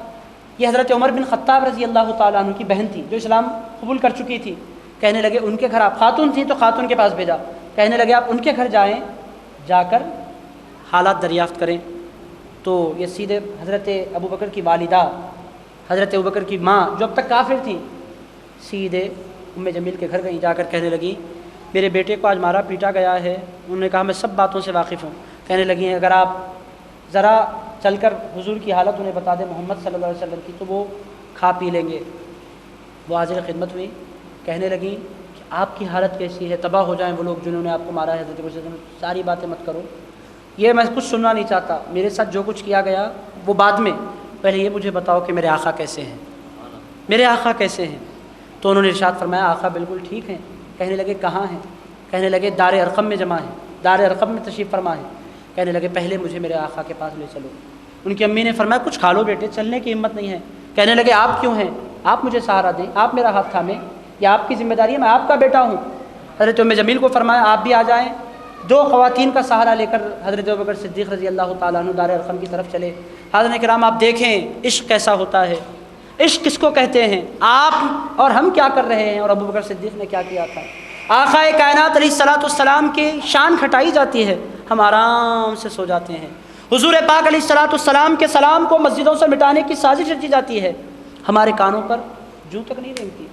یہ حضرت عمر بن خطاب رضی اللہ تعالیٰ عنہ کی بہن تھی جو اسلام قبول کر چکی تھی۔ کہنے لگے ان کے گھر، آپ خاتون تھیں تو خاتون کے پاس بھیجا، کہنے لگے آپ ان کے گھر جائیں، جا کر حالات دریافت کریں۔ تو یہ سیدھے حضرت ابوبکر کی والدہ، حضرت ابوبکر کی ماں جو اب تک کافر تھیں، سیدھے ام جمیل کے گھر گئیں، جا کر کہنے لگیں میرے بیٹے کو آج مارا پیٹا گیا ہے۔ انہوں نے کہا میں سب باتوں سے واقف ہوں۔ کہنے لگی اگر آپ ذرا چل کر حضور کی حالت انہیں بتا دیں محمد صلی اللہ علیہ وسلم کی تو وہ کھا پی لیں گے۔ وہ حاضر خدمت ہوئی، کہنے لگیں کہ آپ کی حالت کیسی ہے، تباہ ہو جائیں وہ لوگ جنہوں نے آپ کو مارا ہے۔ حضرت عمر ساری باتیں مت کرو، یہ میں کچھ سننا نہیں چاہتا، میرے ساتھ جو کچھ کیا گیا وہ بعد میں، پہلے یہ مجھے بتاؤ کہ میرے آقا کیسے ہیں، میرے آقا کیسے ہیں۔ تو انہوں نے ارشاد فرمایا آقا بالکل ٹھیک ہیں۔ کہنے لگے کہاں ہیں؟ کہنے لگے دار ارقم میں جمع ہیں، دار ارقم میں تشریف فرما ہے۔ کہنے لگے پہلے مجھے میرے آقا کے پاس لے چلو۔ ان کی امی نے فرمایا کچھ کھا لو بیٹے، چلنے کی ہمت نہیں ہے۔ کہنے لگے آپ کیوں ہیں، آپ مجھے سہارا دیں، آپ میرا ہاتھ تھامیں، یہ آپ کی ذمہ داری ہے، میں آپ کا بیٹا ہوں۔ حضرت ام جمیل کو فرمایا آپ بھی آ جائیں۔ دو خواتین کا سہارا لے کر حضرت ابوبکر صدیق رضی اللہ تعالیٰ عنہ دار ارقم کی طرف چلے۔ حاضرین کرام آپ دیکھیں عشق کیسا ہوتا ہے، عشق کس کو کہتے ہیں، آپ اور ہم کیا کر رہے ہیں اور ابوبکر صدیق نے کیا کیا تھا۔ آقا کائنات علیہ السلام کی شان کھٹائی جاتی ہے، ہم آرام سے سو جاتے ہیں۔ حضور پاک علیہ السلام کے سلام کو مسجدوں سے مٹانے کی سازش رچی جاتی ہے، ہمارے کانوں پر جوں تک نہیں رینگتی،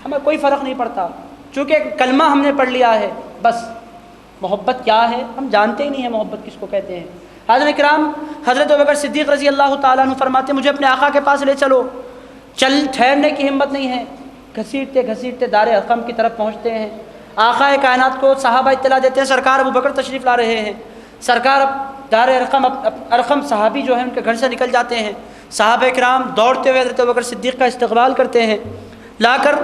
ہمیں کوئی فرق نہیں پڑتا، چونکہ کلمہ ہم نے پڑھ لیا ہے، بس محبت کیا ہے ہم جانتے ہی نہیں ہیں، محبت کس کو کہتے ہیں۔ حاضرین کرام حضرت ابوبکر صدیق رضی اللہ تعالیٰ عنہ فرماتے مجھے اپنے آقا کے پاس لے چلو۔ چل ٹھہرنے کی ہمت نہیں ہے، گھسیٹتے گھسیٹتے دار ارقم کی طرف پہنچتے ہیں۔ آقا کائنات کو صحابہ اطلاع دیتے ہیں سرکار ابوبکر تشریف لا رہے ہیں۔ سرکار دار ارقم صحابی جو ہیں ان کے گھر سے نکل جاتے ہیں۔ صحابہ کرام دوڑتے ہوئے حضرت ابوبکر صدیق کا استقبال کرتے ہیں، لا کر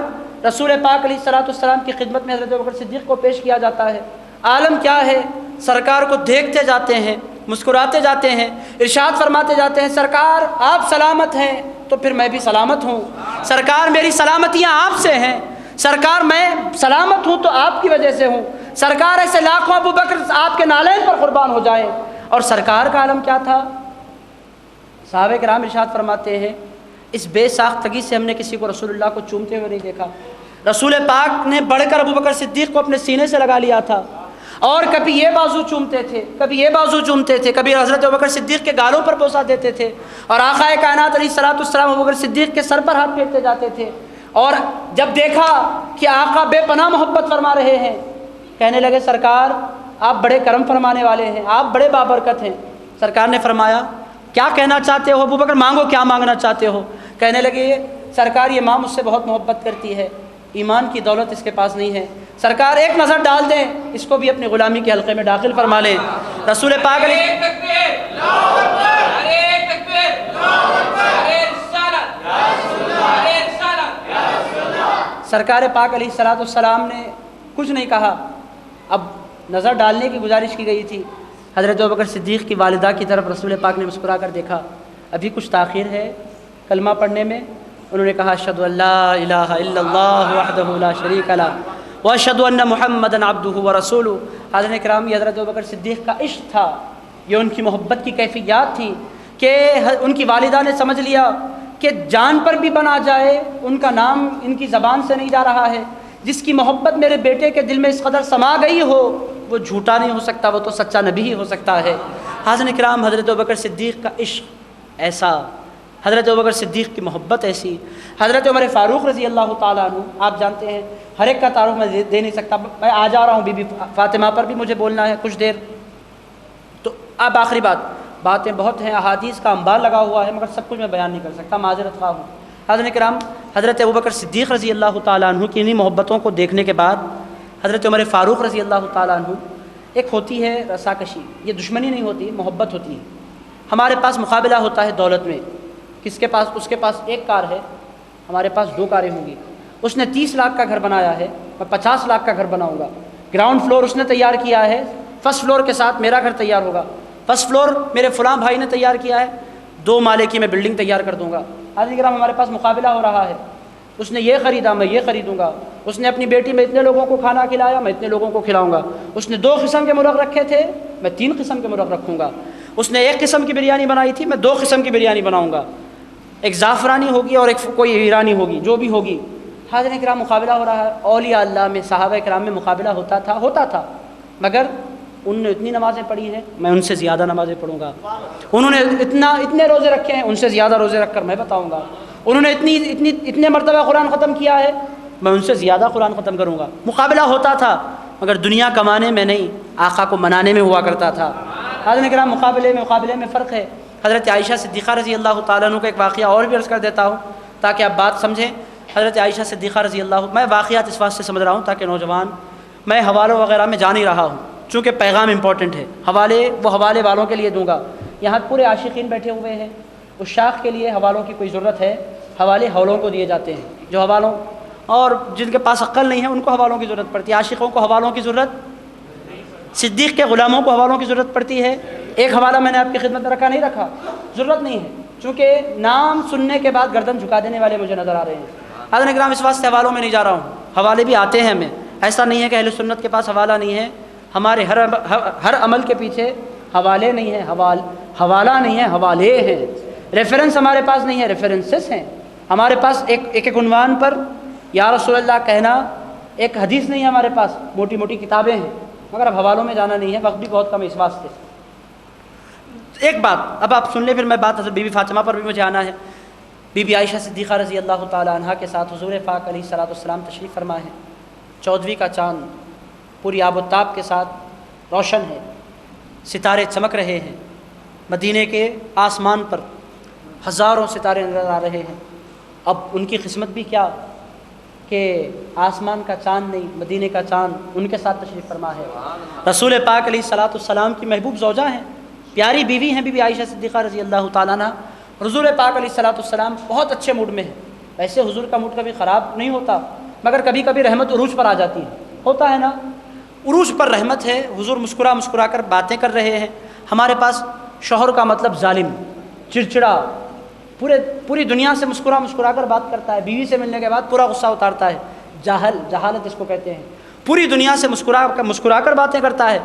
رسول پاک علیہ السلام کی خدمت میں حضرت ابوبکر صدیق کو پیش کیا جاتا ہے۔ عالم کیا ہے، سرکار کو دیکھتے جاتے ہیں، مسکراتے جاتے ہیں، ارشاد فرماتے جاتے ہیں سرکار آپ سلامت ہیں تو پھر میں بھی سلامت ہوں، سرکار میری سلامتیاں آپ سے ہیں، سرکار میں سلامت ہوں تو آپ کی وجہ سے ہوں، سرکار ایسے لاکھوں ابوبکر آپ کے نالین پر قربان ہو جائیں۔ اور سرکار کا عالم کیا تھا، صحابہ کرام ارشاد فرماتے ہیں اس بے ساختگی سے ہم نے کسی کو رسول اللہ کو چومتے ہوئے نہیں دیکھا۔ رسول پاک نے بڑھ کر ابوبکر صدیق کو اپنے سینے سے لگا لیا تھا، اور کبھی یہ بازو چومتے تھے، کبھی یہ بازو چومتے تھے، کبھی حضرت ابوبکر صدیق کے گالوں پر بوسہ دیتے تھے، اور آقا کائنات علیہ السلام ابوبکر صدیق کے سر پر ہاتھ پھیرتے جاتے تھے۔ اور جب دیکھا کہ آقا بے پناہ محبت فرما رہے ہیں، کہنے لگے سرکار آپ بڑے کرم فرمانے والے ہیں، آپ بڑے بابرکت ہیں۔ سرکار نے فرمایا کیا کہنا چاہتے ہو ابوبکر، مانگو کیا مانگنا چاہتے ہو۔ کہنے لگے سرکار یہ ماں مجھ سے بہت محبت کرتی ہے، ایمان کی دولت اس کے پاس نہیں ہے، سرکار ایک نظر ڈال دیں اس کو بھی اپنی غلامی کے حلقے میں داخل فرما لیں۔ رسول پاک سرکار پاک علیہ السلام نے کچھ نہیں کہا، اب نظر ڈالنے کی گزارش کی گئی تھی۔ حضرت ابوبکر صدیق کی والدہ کی طرف رسول پاک نے مسکرا کر دیکھا، ابھی کچھ تاخیر ہے کلمہ پڑھنے میں۔ انہوں نے کہا اشہد ان لا الہ الا اللہ وحدہ لا شریک لہ واشہد ان محمدا عبدہ ورسولہ۔ حاضرین کرام یہ حضرت ابوبکر صدیق کا عشق تھا، یہ ان کی محبت کی کیفیات تھی کہ ان کی والدہ نے سمجھ لیا کہ جان پر بھی بن آ جائے ان کا نام ان کی زبان سے نہیں جا رہا ہے، جس کی محبت میرے بیٹے کے دل میں اس قدر سما گئی ہو وہ جھوٹا نہیں ہو سکتا، وہ تو سچا نبی ہی ہو سکتا ہے۔ حاضرین کرام حضرت ابوبکر صدیق کا عشق ایسا، حضرت ابوبکر صدیق کی محبت ایسی، حضرت عمر فاروق رضی اللہ تعالیٰ عنہ آپ جانتے ہیں ہر ایک کا تعارف میں دے نہیں سکتا، میں آ جا رہا ہوں بی بی فاطمہ پر بھی مجھے بولنا ہے کچھ دیر، تو اب آخری باتیں بہت ہیں، احادیث کا انبار لگا ہوا ہے مگر سب کچھ میں بیان نہیں کر سکتا، معذرت خواہ ہوں۔ حضرت کرام حضرت ابوبکر صدیق رضی اللہ تعالیٰ عنہ کی انہی محبتوں کو دیکھنے کے بعد حضرت عمر فاروق رضی اللہ تعالیٰ عنہ، ایک ہوتی ہے رساکشی، یہ دشمنی نہیں ہوتی، محبت ہوتی ہے۔ ہمارے پاس مقابلہ ہوتا ہے دولت میں، کس کے پاس؟ اس کے پاس ایک کار ہے، ہمارے پاس 2 کاریں ہوں گی۔ اس نے 30 لاکھ کا گھر بنایا ہے، میں 50 لاکھ کا گھر بناؤں گا۔ گراؤنڈ فلور اس نے تیار کیا ہے، فرسٹ فلور کے ساتھ میرا گھر تیار ہوگا۔ فرسٹ فلور میرے فلاں بھائی نے تیار کیا ہے، 2 مالے کی میں بلڈنگ تیار کر دوں گا۔ حاضرین کرام، ہمارے پاس مقابلہ ہو رہا ہے، اس نے یہ خریدا میں یہ خریدوں گا، اس نے اپنی بیٹی میں اتنے لوگوں کو کھانا کھلایا میں اتنے لوگوں کو کھلاؤں گا، اس نے 2 قسم کے مرغ رکھے تھے میں 3 قسم کے مرغ رکھوں گا، اس نے 1 قسم کی بریانی بنائی تھی میں 2 قسم کی بریانی بناؤں گا، ایک زعفرانی ہوگی اور ایک کوئی ایرانی ہوگی، جو بھی ہوگی۔ حاضرین کرام، مقابلہ ہو رہا ہے۔ اولیاء اللہ میں، صحابہ کرام میں مقابلہ ہوتا تھا، مگر ان نے اتنی نمازیں پڑھی ہیں میں ان سے زیادہ نمازیں پڑھوں گا، انہوں نے اتنے روزے رکھے ہیں ان سے زیادہ روزے رکھ کر میں بتاؤں گا، انہوں نے اتنے مرتبہ قرآن ختم کیا ہے میں ان سے زیادہ قرآن ختم کروں گا۔ مقابلہ ہوتا تھا مگر دنیا کمانے میں نہیں، آقا کو منانے میں ہوا کرتا تھا۔ حاضرین کرام، مقابلے میں فرق ہے۔ حضرت عائشہ صدیقہ رضی اللہ تعالیٰ عنہ کا ایک واقعہ اور بھی عرض کر دیتا ہوں تاکہ آپ بات سمجھیں۔ حضرت عائشہ صدیقہ رضی اللہ، میں واقعات اس واسطے سمجھ رہا ہوں تاکہ نوجوان، میں حوالوں وغیرہ میں جا نہیں رہا ہوں چونکہ پیغام امپورٹنٹ ہے، حوالے والوں کے لیے دوں گا۔ یہاں پورے عاشقین بیٹھے ہوئے ہیں، اس شاخ کے لیے حوالوں کی کوئی ضرورت ہے؟ حوالے حولوں کو دیے جاتے ہیں، جو حوالوں، اور جن کے پاس عقل نہیں ہے ان کو حوالوں کی ضرورت پڑتی ہے۔ عاشقوں کو حوالوں کی ضرورت، صدیق کے غلاموں کو حوالوں کی ضرورت پڑتی ہے۔ ایک حوالہ میں نے آپ کی خدمت میں رکھا نہیں رکھا، ضرورت نہیں ہے، چونکہ نام سننے کے بعد گردن جھکا دینے والے مجھے نظر آ رہے ہیں۔ حضرت کرام، اس واسطے حوالوں میں نہیں جا رہا ہوں، حوالے بھی آتے ہیں ہمیں، ایسا نہیں ہے کہ اہل سنت کے پاس حوالہ نہیں ہے۔ ہمارے ہر عمل کے پیچھے حوالے نہیں ہیں، حوالہ نہیں ہے، حوالے ہیں۔ ریفرنس ہمارے پاس نہیں ہے، ریفرنسز ہیں ہمارے پاس۔ ایک عنوان پر یا رسول اللہ کہنا ایک حدیث نہیں ہے ہمارے پاس، موٹی موٹی کتابیں ہیں، مگر اب حوالوں میں جانا نہیں ہے، وقت بھی بہت کم ہے اس واسطے۔ ایک بات اب آپ سن لیں، پھر میں بات حضرت بی بی فاطمہ پر بھی مجھے آنا ہے۔ بی بی عائشہ صدیقہ رضی اللہ تعالی عنہا کے ساتھ حضور پاک علیہ الصلوۃ والسلام تشریف فرما ہے۔ 14ویں کا چاند پوری آب و تاب کے ساتھ روشن ہے، ستارے چمک رہے ہیں، مدینے کے آسمان پر ہزاروں ستارے نظر آ رہے ہیں۔ اب ان کی قسمت بھی کیا کہ آسمان کا چاند نہیں، مدینے کا چاند ان کے ساتھ تشریف فرما ہے۔ رسول پاک علیہ الصلوۃ والسلام کی محبوب زوجہ ہیں، پیاری بیوی ہیں بی بی عائشہ صدیقہ رضی اللہ تعالیٰ عنہ۔ حضور پاک علیہ الصلوۃ والسلام بہت اچھے موڈ میں ہیں، ویسے حضور کا موڈ کبھی خراب نہیں ہوتا، مگر کبھی کبھی رحمت عروج پر آ جاتی ہے، ہوتا ہے نا، عروج پر رحمت ہے۔ حضور مسکرا کر باتیں کر رہے ہیں۔ ہمارے پاس شوہر کا مطلب ظالم، چڑچڑا، پوری دنیا سے مسکرا کر بات کرتا ہے، بیوی سے ملنے کے بعد پورا غصہ اتارتا ہے، جہالت اس کو کہتے ہیں، پوری دنیا سے مسکرا کر باتیں کرتا ہے،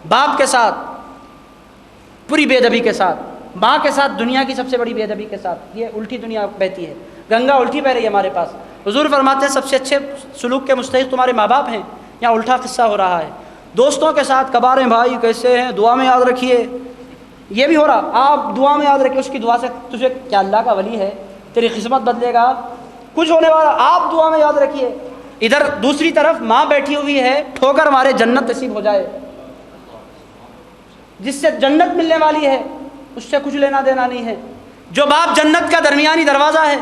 باپ کے ساتھ پوری بے ادبی کے ساتھ، ماں کے ساتھ دنیا کی سب سے بڑی بے ادبی کے ساتھ، یہ الٹی دنیا بہتی ہے، گنگا الٹی بہ رہی ہے ہمارے پاس۔ حضور فرماتے ہیں سب سے اچھے سلوک کے مستحق تمہارے ماں باپ ہیں، یہاں الٹا قصہ ہو رہا ہے۔ دوستوں کے ساتھ کباریں بھائی کیسے ہیں، دعا میں یاد رکھیے، یہ بھی ہو رہا، آپ دعا میں یاد رکھیے، اس کی دعا سے تجھے کیا اللہ کا ولی ہے، تیری قسمت بدلے گا، کچھ ہونے والا، آپ دعا میں یاد رکھیے۔ ادھر دوسری طرف ماں بیٹھی ہوئی ہے، ٹھوکر مارے جنت نصیب ہو جائے، جس سے جنت ملنے والی ہے اس سے کچھ لینا دینا نہیں ہے، جو باپ جنت کا درمیانی دروازہ ہے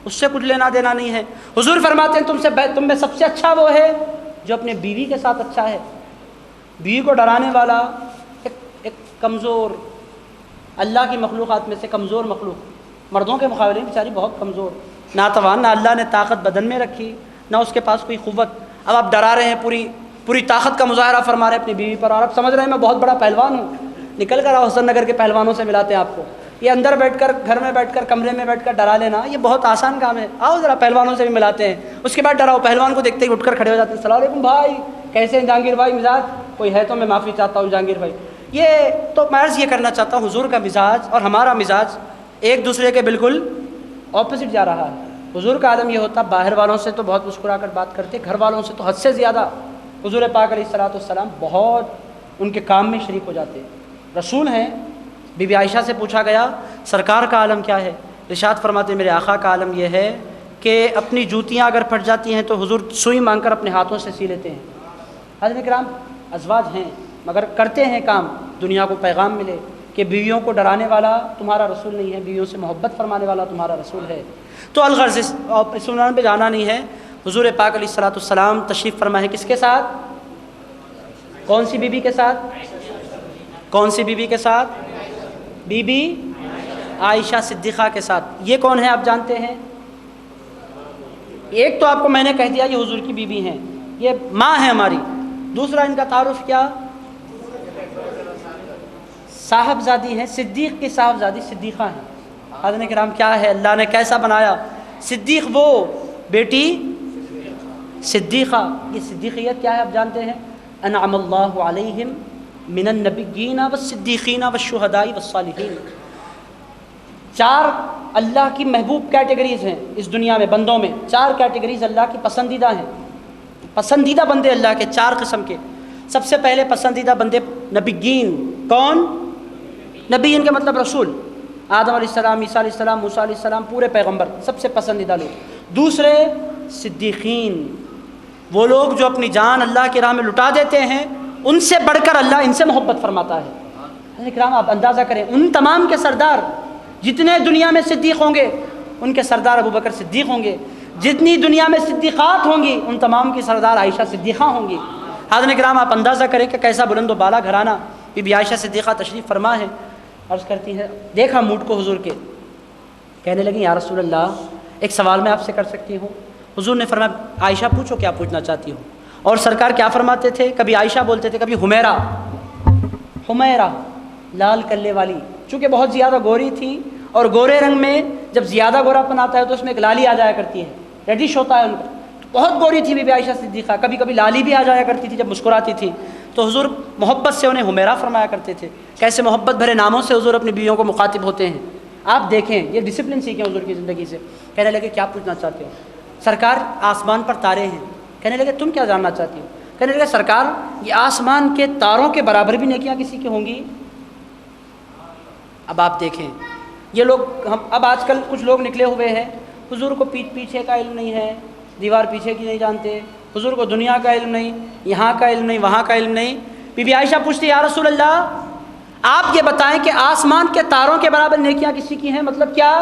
اس سے کچھ لینا دینا نہیں ہے۔ حضور فرماتے ہیں تم میں سب سے اچھا وہ ہے جو اپنے بیوی کے ساتھ اچھا ہے۔ بیوی کو ڈرانے والا ایک کمزور، اللہ کی مخلوقات میں سے کمزور مخلوق، مردوں کے مقابلے میں بیچاری بہت کمزور، ناتوان، نہ اللہ نے طاقت بدن میں رکھی نہ اس کے پاس کوئی قوت۔ اب آپ ڈرا رہے ہیں، پوری طاقت کا مظاہرہ فرما رہے ہیں اپنی بیوی پر، اور آپ سمجھ رہے ہیں میں بہت بڑا پہلوان ہوں، نکل کر آؤ حسن نگر کے پہلوانوں سے ملاتے ہیں آپ کو۔ یہ اندر بیٹھ کر، گھر میں بیٹھ کر، کمرے میں بیٹھ کر ڈرا لینا یہ بہت آسان کام ہے، آؤ ذرا پہلوانوں سے بھی ملاتے ہیں، اس کے بعد ڈراؤ۔ پہلوان کو دیکھتے ہی اٹھ کر کھڑے ہو جاتے ہیں، السلام علیکم بھائی، کیسے ہیں جہانگیر بھائی، مزاج کوئی ہے تو میں معافی چاہتا ہوں جہانگیر بھائی۔ یہ تو میں عرض یہ کرنا چاہتا ہوں، حضور کا مزاج اور ہمارا مزاج ایک دوسرے کے بالکل اپوزٹ جا رہا ہے۔ حضور کا عالم یہ ہوتا، باہر والوں سے تو بہت مسکرا کر بات کرتے، گھر والوں سے تو حد سے زیادہ حضور پاک علیہ الصلوۃ والسلام بہت ان کے کام میں شریک ہو جاتے، رسول ہیں۔ بی بی عائشہ سے پوچھا گیا سرکار کا عالم کیا ہے، ارشاد فرماتے میرے آقا کا عالم یہ ہے کہ اپنی جوتیاں اگر پھٹ جاتی ہیں تو حضور سوئی مانگ کر اپنے ہاتھوں سے سی لیتے ہیں۔ حضرت کرام، ازواج ہیں مگر کرتے ہیں کام، دنیا کو پیغام ملے کہ بیویوں کو ڈرانے والا تمہارا رسول نہیں ہے، بیویوں سے محبت فرمانے والا تمہارا رسول ہے۔ تو الغرض اس عنوان پہ جانا نہیں ہے، حضور پاک علیہ الصلوۃ والسلام تشریف فرما ہے کس کے ساتھ، کون سی بیوی کے ساتھ، کون سی بیوی کے ساتھ، بی بی عائشہ صدیقہ کے ساتھ. یہ کون ہے آپ جانتے ہیں؟ ایک تو آپ کو میں نے کہہ دیا یہ حضور کی بیوی ہیں، یہ ماں ہے ہماری. دوسرا ان کا تعارف کیا؟ صاحبزادی ہیں، صدیق کی صاحبزادی صدیقہ ہیں. حضرت کرام کیا ہے اللہ نے کیسا بنایا. صدیق وہ بیٹی صدیقہ. یہ صدیقیت کیا ہے آپ جانتے ہیں؟ انعم اللہ علیہم من النبیین والصدیقین والشہداء والصالحین. 4 اللہ کی محبوب کیٹیگریز ہیں اس دنیا میں، بندوں میں 4 کیٹیگریز اللہ کی پسندیدہ ہیں. پسندیدہ بندے اللہ کے 4 قسم کے. سب سے پہلے پسندیدہ بندے نبیین. کون؟ نبیین کا مطلب رسول. آدم علیہ السلام، عیسیٰ علیہ السلام، موسیٰ علیہ السلام، پورے پیغمبر سب سے پسندیدہ لوگ. دوسرے صدیقین، وہ لوگ جو اپنی جان اللہ کی راہ میں لٹا دیتے ہیں، ان سے بڑھ کر اللہ ان سے محبت فرماتا ہے. حضرت کرام آپ اندازہ کریں ان تمام کے سردار جتنے دنیا میں صدیق ہوں گے ان کے سردار ابو بکر صدیق ہوں گے. جتنی دنیا میں صدیقات ہوں گی ان تمام کی سردار عائشہ صدیقہ ہوں گی. حضرت کرام آپ اندازہ کریں کہ کیسا بلند و بالا گھرانہ بی بی عائشہ صدیقہ تشریف فرما ہے. عرض کرتی ہے، دیکھا موڈ کو حضور کے، کہنے لگی یا رسول اللہ ایک سوال میں آپ سے کر سکتی ہوں؟ حضور نے فرمایا عائشہ پوچھو کیا پوچھنا چاہتی ہو. اور سرکار کیا فرماتے تھے؟ کبھی عائشہ بولتے تھے، کبھی حمیرہ. حمیرہ لال کلے والی، چونکہ بہت زیادہ گوری تھی اور گورے رنگ میں جب زیادہ گورا پن آتا ہے تو اس میں ایک لالی آ جایا کرتی ہے، ریڈش ہوتا ہے ان کا. بہت گوری تھی بی بی عائشہ صدیقہ، کبھی کبھی لالی بھی آ جایا کرتی تھی جب مسکراتی تھی. تو حضور محبت سے انہیں حمیرہ فرمایا کرتے تھے. کیسے محبت بھرے ناموں سے حضور اپنی بیویوں کو مخاطب ہوتے ہیں. آپ دیکھیں یہ ڈسپلن سیکھیں حضور کی زندگی سے. کہنے لگے کیا پوچھنا چاہتے ہو؟ سرکار آسمان پر تارے ہیں. کہنے لگے تم کیا جاننا چاہتی ہو؟ کہنے لگے سرکار یہ آسمان کے تاروں کے برابر بھی نیکیاں کسی کی ہوں گی؟ اب آپ دیکھیں یہ لوگ اب آج کل کچھ لوگ نکلے ہوئے ہیں، حضور کو پیچھے کا علم نہیں ہے، دیوار پیچھے کی نہیں جانتے، حضور کو دنیا کا علم نہیں، یہاں کا علم نہیں، وہاں کا علم نہیں. بی بی عائشہ پوچھتی یا رسول اللہ آپ یہ بتائیں کہ آسمان کے تاروں کے برابر نیکیاں کسی کی ہیں؟ مطلب کیا؟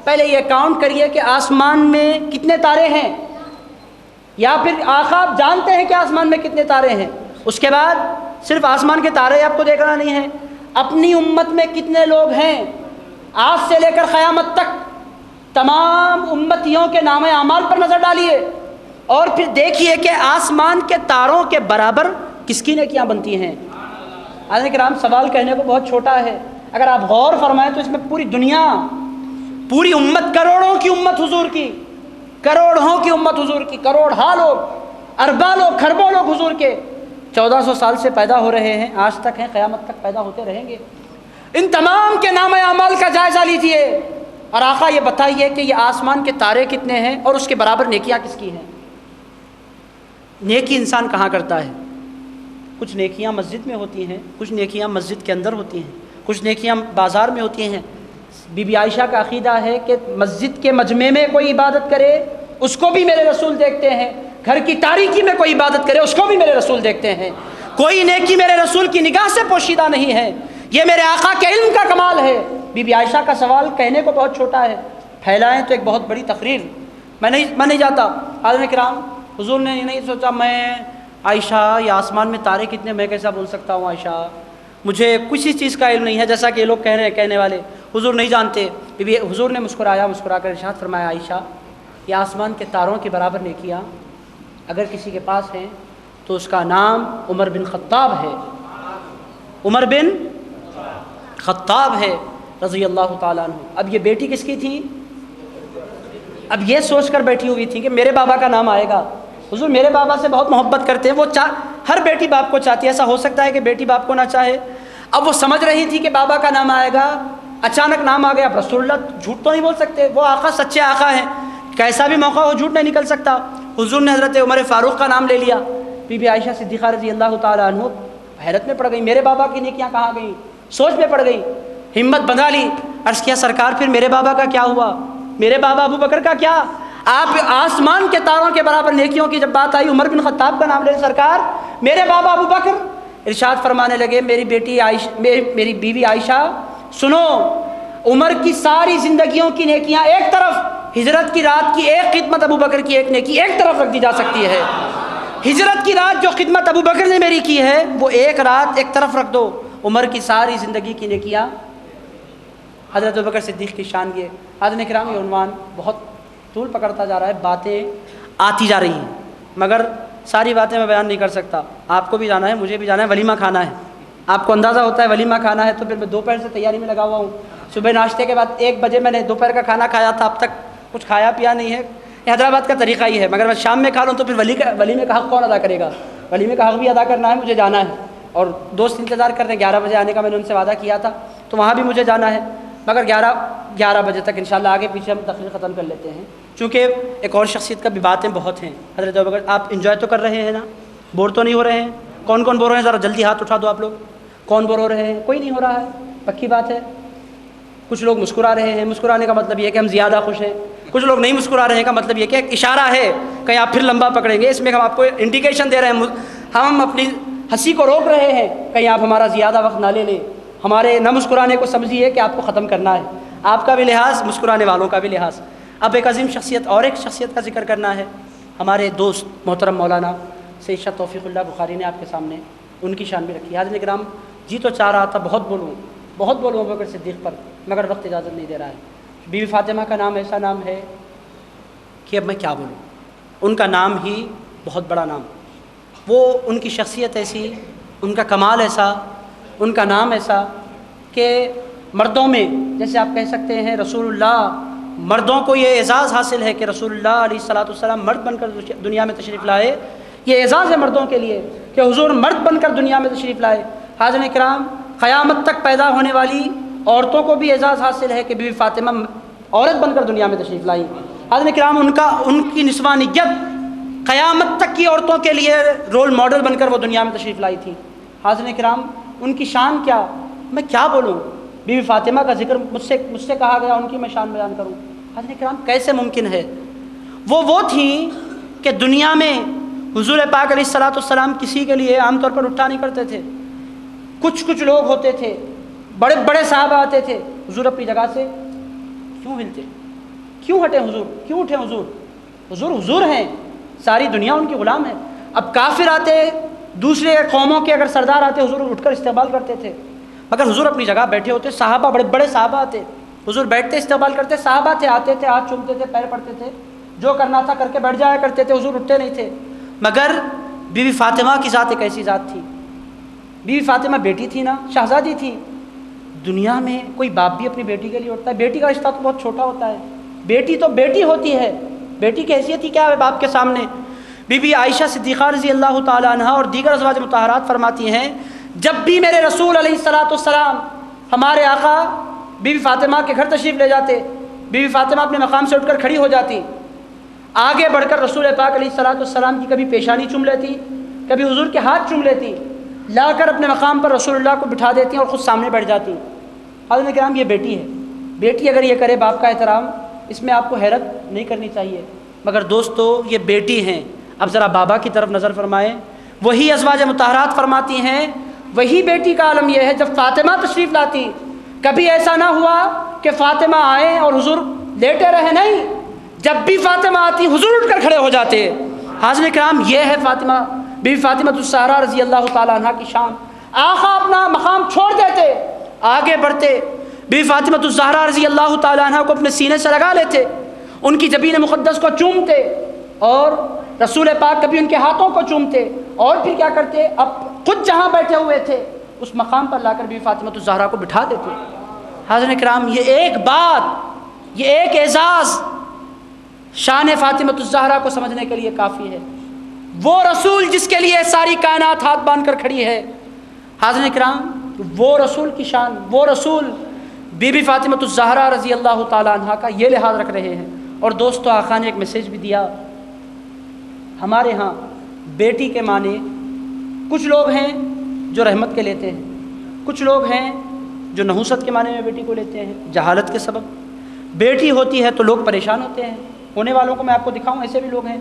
پہلے یہ کاؤنٹ کریے کہ آسمان میں کتنے تارے ہیں، یا پھر آقا آپ جانتے ہیں کہ آسمان میں کتنے تارے ہیں. اس کے بعد صرف آسمان کے تارے آپ کو دیکھنا نہیں ہے، اپنی امت میں کتنے لوگ ہیں، آج سے لے کر قیامت تک تمام امتیوں کے نام اعمال پر نظر ڈالیے اور پھر دیکھیے کہ آسمان کے تاروں کے برابر کس کی نیکیاں بنتی ہیں. حضرت کرام سوال کہنے کو بہت چھوٹا ہے، اگر آپ غور فرمائیں تو اس میں پوری دنیا، پوری امت، کروڑوں کی امت حضور کی، کروڑوں کی امت حضور کی، کروڑہا لوگ، ارباں لوگ، کھربوں لوگ حضور کے 1400 سال سے پیدا ہو رہے ہیں، آج تک ہیں، قیامت تک پیدا ہوتے رہیں گے. ان تمام کے نام اعمال کا جائزہ لیجئے اور آقا یہ بتائیے کہ یہ آسمان کے تارے کتنے ہیں اور اس کے برابر نیکیاں کس کی ہیں. نیکی انسان کہاں کرتا ہے؟ کچھ نیکیاں مسجد میں ہوتی ہیں، کچھ نیکیاں مسجد کے اندر ہوتی ہیں، کچھ نیکیاں بازار میں ہوتی ہیں. بی بی عائشہ کا عقیدہ ہے کہ مسجد کے مجمع میں کوئی عبادت کرے اس کو بھی میرے رسول دیکھتے ہیں، گھر کی تاریکی میں کوئی عبادت کرے اس کو بھی میرے رسول دیکھتے ہیں. کوئی نیکی میرے رسول کی نگاہ سے پوشیدہ نہیں ہے، یہ میرے آقا کے علم کا کمال ہے. بی بی عائشہ کا سوال کہنے کو بہت چھوٹا ہے، پھیلائیں تو ایک بہت بڑی تقریر. میں نہیں جاتا. حضرت کرام حضور نے نہیں سوچا میں عائشہ یہ آسمان میں تارے کتنے میں کیسا بول سکتا ہوں، عائشہ مجھے کسی چیز کا علم نہیں ہے، جیسا کہ یہ لوگ کہہ رہے ہیں کہنے والے حضور نہیں جانتے. حضور نے مسکرا کر ارشاد فرمایا عائشہ یہ آسمان کے تاروں کے برابر نیکیاں اگر کسی کے پاس ہیں تو اس کا نام عمر بن خطاب ہے. عمر بن خطاب ہے رضی اللہ تعالیٰ عنہ. اب یہ بیٹی کس کی تھی؟ اب یہ سوچ کر بیٹھی ہوئی تھی کہ میرے بابا کا نام آئے گا. حضور میرے بابا سے بہت محبت کرتے ہیں، وہ ہر بیٹی باپ کو چاہتی ہے. ایسا ہو سکتا ہے کہ بیٹی باپ کو نہ چاہے؟ اب وہ سمجھ رہی تھی کہ بابا کا نام آئے گا، اچانک نام آ گیا. اب رسول اللہ جھوٹ تو نہیں بول سکتے، وہ آقا سچے آقا ہیں، کیسا بھی موقع ہو جھوٹ نہیں نکل سکتا. حضور نے حضرت عمر فاروق کا نام لے لیا. بی بی عائشہ صدیقہ رضی اللہ تعالیٰ عنہ حیرت میں پڑ گئی، میرے بابا کی نیکیاں کہاں گئیں؟ سوچ میں پڑ گئی، ہمت بندھا لی. عرض کیا سرکار پھر میرے بابا کا کیا ہوا؟ میرے بابا ابو بکر کا کیا؟ آپ آسمان کے تاروں کے برابر نیکیوں کی جب بات آئی عمر بن خطاب کا نام لے سرکار میرے بابا ابو بکر. ارشاد فرمانے لگے میری بیوی عائشہ سنو، عمر کی ساری زندگیوں کی نیکیاں ایک طرف، ہجرت کی رات کی ایک خدمت ابو بکر کی ایک نیکی ایک طرف رکھ دی جا سکتی ہے. ہجرت کی رات جو خدمت ابو بکر نے میری کی ہے وہ ایک رات ایک طرف رکھ دو، عمر کی ساری زندگی کی نیکیاں حضرت ابوبکر صدیق کی شان یہ. حاضرین کرام یہ عنوان بہت طول پکڑتا جا رہا ہے، باتیں آتی جا رہی ہیں، مگر ساری باتیں میں بیان نہیں کر سکتا. آپ کو بھی جانا ہے، مجھے بھی جانا ہے، ولیمہ کھانا ہے. آپ کو اندازہ ہوتا ہے ولیمہ کھانا ہے تو پھر میں دوپہر سے تیاری میں لگا ہوا ہوں. صبح ناشتے کے بعد 1 بجے میں نے دوپہر کا کھانا کھایا تھا، اب تک کچھ کھایا پیا نہیں ہے. یہ حیدرآباد کا طریقہ ہی ہے، مگر میں شام میں کھا لوں تو پھر ولیمے کا حق کون ادا کرے گا؟ ولیمے کا حق بھی ادا کرنا ہے، مجھے جانا ہے. اور دوست انتظار کر رہے ہیں 11 بجے آنے کا، میں نے ان سے وعدہ کیا تھا، تو وہاں بھی مجھے جانا ہے. مگر 11 بجے تک انشاءاللہ آگے پیچھے ہم تقریر ختم کر لیتے ہیں، چونکہ ایک اور شخصیت کا بھی باتیں بہت ہیں. حضرت ابوبکر، آپ انجوائے تو کر رہے ہیں نا؟ بور تو نہیں ہو رہے ہیں؟ کون کون بور ہو رہے ہیں؟ ذرا جلدی ہاتھ اٹھا دو آپ لوگ. کون بور ہو رہے ہیں؟ کوئی نہیں ہو رہا ہے، پکی بات ہے. کچھ لوگ مسکرا رہے ہیں، مسکرانے کا مطلب یہ کہ ہم زیادہ خوش ہیں. کچھ لوگ نہیں مسکرا رہے ہیں کا مطلب یہ کہ ایک اشارہ ہے کہ آپ پھر لمبا پکڑیں گے. اس میں ہم آپ کو انڈیکیشن دے رہے ہیں، ہم اپنی ہنسی کو روک رہے ہیں کہیں آپ ہمارا زیادہ وقت نہ لے لیں. ہمارے نہ مسکرانے کو سمجھیے کہ آپ کو ختم کرنا ہے، آپ کا بھی لحاظ، مسکرانے والوں کا بھی لحاظ. اب ایک عظیم شخصیت، اور ایک شخصیت کا ذکر کرنا ہے. ہمارے دوست محترم مولانا سید شاہ توفیق اللہ بخاری نے آپ کے سامنے ان کی شان بھی رکھی. حاضرین کرام، جی تو چاہ رہا تھا بہت بولوں ابوبکر صدیق پر، مگر وقت اجازت نہیں دے رہا ہے. بی بی فاطمہ کا نام ایسا نام ہے کہ اب میں کیا بولوں. ان کا نام ہی بہت بڑا نام، وہ ان کی شخصیت ایسی، ان کا کمال ایسا، ان کا نام ایسا کہ مردوں میں جیسے آپ کہہ سکتے ہیں رسول اللہ، مردوں کو یہ اعزاز حاصل ہے کہ رسول اللہ علیہ الصلوۃ والسلام مرد بن کر دنیا میں تشریف لائے. یہ اعزاز ہے مردوں کے لیے کہ حضور مرد بن کر دنیا میں تشریف لائے. حاضرین کرام، قیامت تک پیدا ہونے والی عورتوں کو بھی اعزاز حاصل ہے کہ بی بی فاطمہ عورت بن کر دنیا میں تشریف لائی. حاضرین کرام، ان کی نسوانیت قیامت تک کی عورتوں کے لیے رول ماڈل بن کر وہ دنیا میں تشریف لائی تھی. حاضرین کرام، ان کی شان کیا، میں کیا بولوں. بی بی فاطمہ کا ذکر مجھ سے کہا گیا، ان کی میں شان بیان کروں. حاضرین کرام، کیسے ممکن ہے؟ وہ تھی کہ دنیا میں حضور پاک علیہ الصلوۃ والسلام کسی کے لیے عام طور پر اٹھا نہیں کرتے تھے. کچھ لوگ ہوتے تھے، بڑے بڑے صحابہ آتے تھے، حضور اپنی جگہ سے کیوں ہلتے، کیوں ہٹے حضور، کیوں اٹھے حضور ہیں، ساری دنیا ان کی غلام ہے. اب کافر آتے، دوسرے قوموں کے اگر سردار آتے، حضور اٹھ کر استقبال کرتے تھے. مگر حضور اپنی جگہ بیٹھے ہوتے. صحابہ، بڑے بڑے صحابہ آتے، حضور بیٹھتے استقبال کرتے. صحابہ تھے، آتے تھے، ہاتھ چومتے تھے، پیر پڑتے تھے، جو کرنا تھا کر کے بیٹھ جایا کرتے تھے، حضور اٹھتے نہیں تھے. مگر بی بی فاطمہ کی ذات ایک ایسی ذات تھی. بی بی فاطمہ بیٹی تھی نا، شہزادی تھی. دنیا میں کوئی باپ بھی اپنی بیٹی کے لیے اٹھتا ہے. بیٹی کا رشتہ تو بہت چھوٹا ہوتا ہے، بیٹی تو بیٹی ہوتی ہے، بیٹی کی حیثیت ہی کیا ہے باپ کے سامنے. بی بی عائشہ صدیقہ رضی اللہ تعالی عنہا اور دیگر ازواج مطہرات فرماتی ہیں، جب بھی میرے رسول علیہ الصلوۃ والسلام ہمارے آقا بی بی فاطمہ کے گھر تشریف لے جاتے، بی بی فاطمہ اپنے مقام سے اٹھ کر کھڑی ہو جاتی، آگے بڑھ کر رسول پاک علیہ الصلوۃ والسلام کی کبھی پیشانی چوم لیتی، کبھی حضور کے ہاتھ چوم لیتی، لا کر اپنے مقام پر رسول اللہ کو بٹھا دیتی اور خود سامنے بیٹھ جاتی. حاضرین کرام، یہ بیٹی ہے. بیٹی اگر یہ کرے باپ کا احترام، اس میں آپ کو حیرت نہیں کرنی چاہیے. مگر دوستو، یہ بیٹی ہیں. اب ذرا بابا کی طرف نظر فرمائیں. وہی ازواج مطہرات فرماتی ہیں، وہی بیٹی کا عالم یہ ہے جب فاطمہ تشریف لاتی، کبھی ایسا نہ ہوا کہ فاطمہ آئے اور حضور لیٹے رہے، نہیں، جب بھی فاطمہ آتی حضور اٹھ کر کھڑے ہو جاتے. حاضرین کرام، یہ ہے فاطمہ، بی بی فاطمہ الزہرا رضی اللہ تعالی عنہا کی شان. آقا اپنا مقام چھوڑ دیتے، آگے بڑھتے، بی بی فاطمہ الزہرا رضی اللہ تعالی عنہا کو اپنے سینے سے لگا لیتے، ان کی جبین مقدس کو چومتے، اور رسول پاک کبھی ان کے ہاتھوں کو چومتے، اور پھر کیا کرتے، اب خود جہاں بیٹھے ہوئے تھے اس مقام پر لا کر بی بی فاطمہ الزہرا کو بٹھا دیتے. حاضرین کرام، یہ ایک بات، یہ ایک اعزاز شان فاطمہ الزہرا کو سمجھنے کے لیے کافی ہے. وہ رسول جس کے لیے ساری کائنات ہاتھ باندھ کر کھڑی ہے. حاضرین کرام، وہ رسول کی شان، وہ رسول بی بی فاطمہ الزہرا رضی اللہ تعالی عنہا کا یہ لحاظ رکھ رہے ہیں. اور دوستو، آقا نے ایک میسیج بھی دیا. ہمارے ہاں بیٹی کے معنی کچھ لوگ ہیں جو رحمت کے لیتے ہیں، کچھ لوگ ہیں جو نحوست کے معنی میں بیٹی کو لیتے ہیں، جہالت کے سبب. بیٹی ہوتی ہے تو لوگ پریشان ہوتے ہیں. ہونے والوں کو میں آپ کو دکھاؤں، ایسے بھی لوگ ہیں،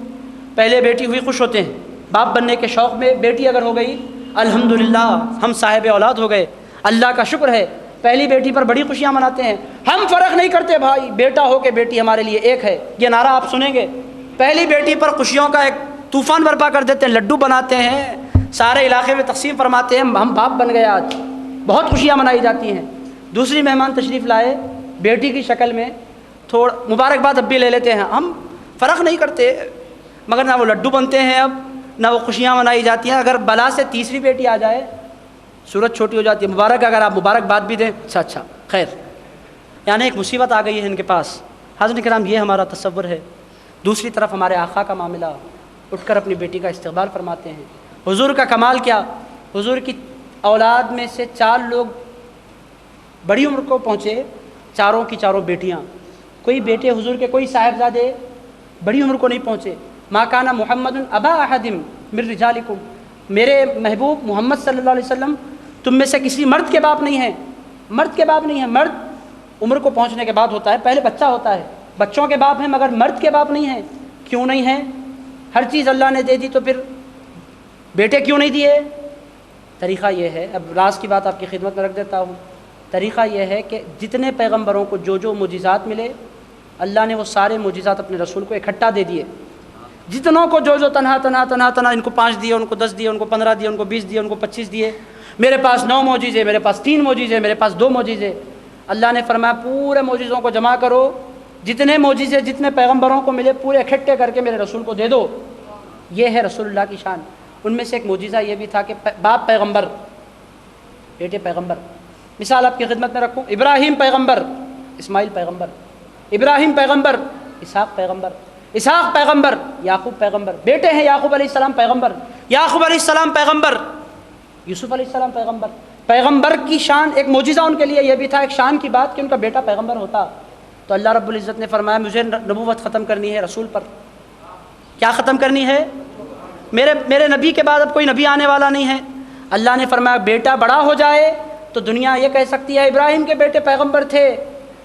پہلے بیٹی ہوئی خوش ہوتے ہیں، باپ بننے کے شوق میں. بیٹی اگر ہو گئی، الحمدللہ ہم صاحب اولاد ہو گئے، اللہ کا شکر ہے. پہلی بیٹی پر بڑی خوشیاں مناتے ہیں. ہم فرق نہیں کرتے بھائی، بیٹا ہو کہ بیٹی ہمارے لیے ایک ہے. یہ نعرہ آپ سنیں گے. پہلی بیٹی پر خوشیوں کا ایک طوفان برپا کر دیتے ہیں، لڈو بناتے ہیں، سارے علاقے میں تقسیم فرماتے ہیں، ہم باپ بن گئے آج، بہت خوشیاں منائی جاتی ہیں. دوسری مہمان تشریف لائے، بیٹی کی شکل میں تھوڑا مبارکباد اب بھی لے لیتے ہیں، ہم فرق نہیں کرتے، مگر نہ وہ لڈو بنتے ہیں اب، نہ وہ خوشیاں منائی جاتی ہیں۔ اگر بلا سے تیسری بیٹی آ جائے صورت چھوٹی ہو جاتی ہے، مبارک، اگر آپ مبارکباد بھی دیں اچھا خیر، یعنی ایک مصیبت آ گئی ہے ان کے پاس۔ حضرت کرام یہ ہمارا تصور ہے۔ دوسری طرف ہمارے آقا کا معاملہ، اٹھ کر اپنی بیٹی کا استقبال فرماتے ہیں۔ حضور کا کمال کیا، حضور کی اولاد میں سے 4 لوگ بڑی عمر کو پہنچے، چاروں کی چاروں بیٹیاں، کوئی بیٹے حضور کے کوئی صاحبزادے بڑی عمر کو نہیں پہنچے۔ ما کان محمد ابا احد من رجالکم، میرے محبوب محمد صلی اللہ علیہ وسلم تم میں سے کسی مرد کے باپ نہیں ہیں، مرد کے باپ نہیں ہیں۔ مرد عمر کو پہنچنے کے بعد ہوتا ہے، پہلے بچہ ہوتا ہے، بچوں کے باپ ہیں مگر مرد کے باپ نہیں ہیں۔ کیوں نہیں ہیں؟ ہر چیز اللہ نے دے دی تو پھر بیٹے کیوں نہیں دیے؟ طریقہ یہ ہے، اب راز کی بات آپ کی خدمت میں رکھ دیتا ہوں۔ طریقہ یہ ہے کہ جتنے پیغمبروں کو جو معجزات ملے، اللہ نے وہ سارے معجزات اپنے رسول کو اکٹھا دے دیے۔ جتنوں کو جو تنہا ان کو 5 دیے، ان کو 10 دیے، ان کو 15 دیے، ان کو 20 دیے، ان کو 25 دیے۔ میرے پاس 9 معجزے، میرے پاس 3 معجزے، میرے پاس 2 معجزے۔ اللہ نے فرمایا پورے معجزوں کو جمع کرو، جتنے معجزے جتنے پیغمبروں کو ملے پورے اکٹھے کر کے میرے رسول کو دے دو۔ یہ ہے رسول اللہ کی شان۔ ان میں سے ایک معجزہ یہ بھی تھا کہ باپ پیغمبر، بیٹے پیغمبر۔ مثال آپ کی خدمت میں رکھوں، ابراہیم پیغمبر، اسماعیل پیغمبر، ابراہیم پیغمبر، اسحاق پیغمبر، اسحاق پیغمبر، یعقوب پیغمبر، بیٹے ہیں یعقوب علیہ السلام پیغمبر، یعقوب علیہ السلام پیغمبر، یوسف علیہ السلام پیغمبر۔ پیغمبر کی شان، ایک معجزہ ان کے لیے یہ بھی تھا، ایک شان کی بات کہ ان کا بیٹا پیغمبر ہوتا۔ تو اللہ رب العزت نے فرمایا مجھے نبوت ختم کرنی ہے رسول پر۔ کیا ختم کرنی ہے؟ میرے نبی کے بعد اب کوئی نبی آنے والا نہیں ہے۔ اللہ نے فرمایا بیٹا بڑا ہو جائے تو دنیا یہ کہہ سکتی ہے ابراہیم کے بیٹے پیغمبر تھے،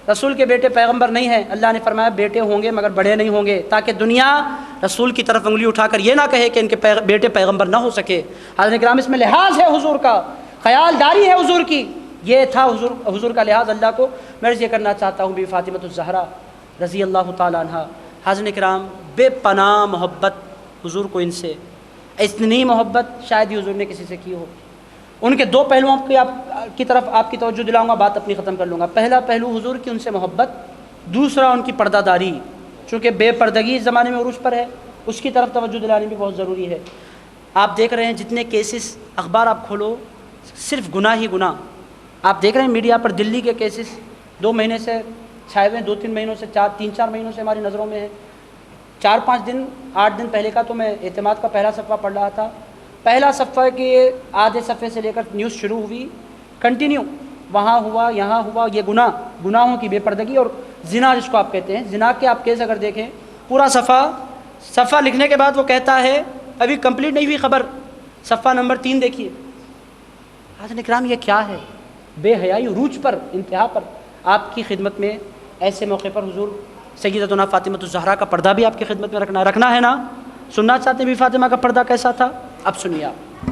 رسول کے بیٹے پیغمبر نہیں ہیں۔ اللہ نے فرمایا بیٹے ہوں گے مگر بڑے نہیں ہوں گے، تاکہ دنیا رسول کی طرف انگلی اٹھا کر یہ نہ کہے کہ ان کے بیٹے پیغمبر نہ ہو سکے۔ حضرت کرام اس میں لحاظ ہے حضور کا، خیالداری ہے حضور کی، یہ تھا حضور کا لحاظ۔ اللہ کو میں عرض یہ کرنا چاہتا ہوں بی فاطمۃ الزہرا رضی اللہ تعالیٰ عنہ، حضرت کرام بے پناہ محبت حضور کو ان سے، اتنی محبت شاید ہی حضور نے کسی سے کی ہو۔ ان کے 2 پہلوؤں کی طرف آپ کی توجہ دلاؤں گا، بات اپنی ختم کر لوں گا۔ پہلا پہلو حضور کی ان سے محبت، دوسرا ان کی پردہ داری، چونکہ بے پردگی اس زمانے میں عروج پر ہے، اس کی طرف توجہ دلانی بھی بہت ضروری ہے۔ آپ دیکھ رہے ہیں جتنے کیسز، اخبار آپ کھولو صرف گناہ ہی گناہ۔ آپ دیکھ رہے ہیں میڈیا پر دلی کے کیسز 2 مہینے سے چھائے ہوئے، 2-3 مہینوں سے 3-4 مہینوں سے ہماری نظروں میں ہے۔ 4-5 دن 8 دن پہلے کا تو میں اعتماد کا پہلا صفحہ پڑھ رہا تھا، پہلا صفحہ کے آدھے صفحے سے لے کر نیوز شروع ہوئی، کنٹینیو وہاں ہوا یہاں ہوا، یہ گناہوں کی بے پردگی اور زنا جس کو آپ کہتے ہیں، زنا کے آپ کیس اگر دیکھیں پورا صفحہ لکھنے کے بعد وہ کہتا ہے ابھی کمپلیٹ نہیں ہوئی خبر، صفحہ نمبر 3 دیکھیے۔ حضرت اکرام یہ کیا ہے؟ بے حیائی عروج پر، انتہا پر۔ آپ کی خدمت میں ایسے موقع پر حضور سیدتنا فاطمۃ الزہرا کا پردہ بھی آپ کی خدمت میں رکھنا ہے نا؟ سننا چاہتے ہیں بھی فاطمہ کا پردہ کیسا تھا؟ اب سنیے آپ۔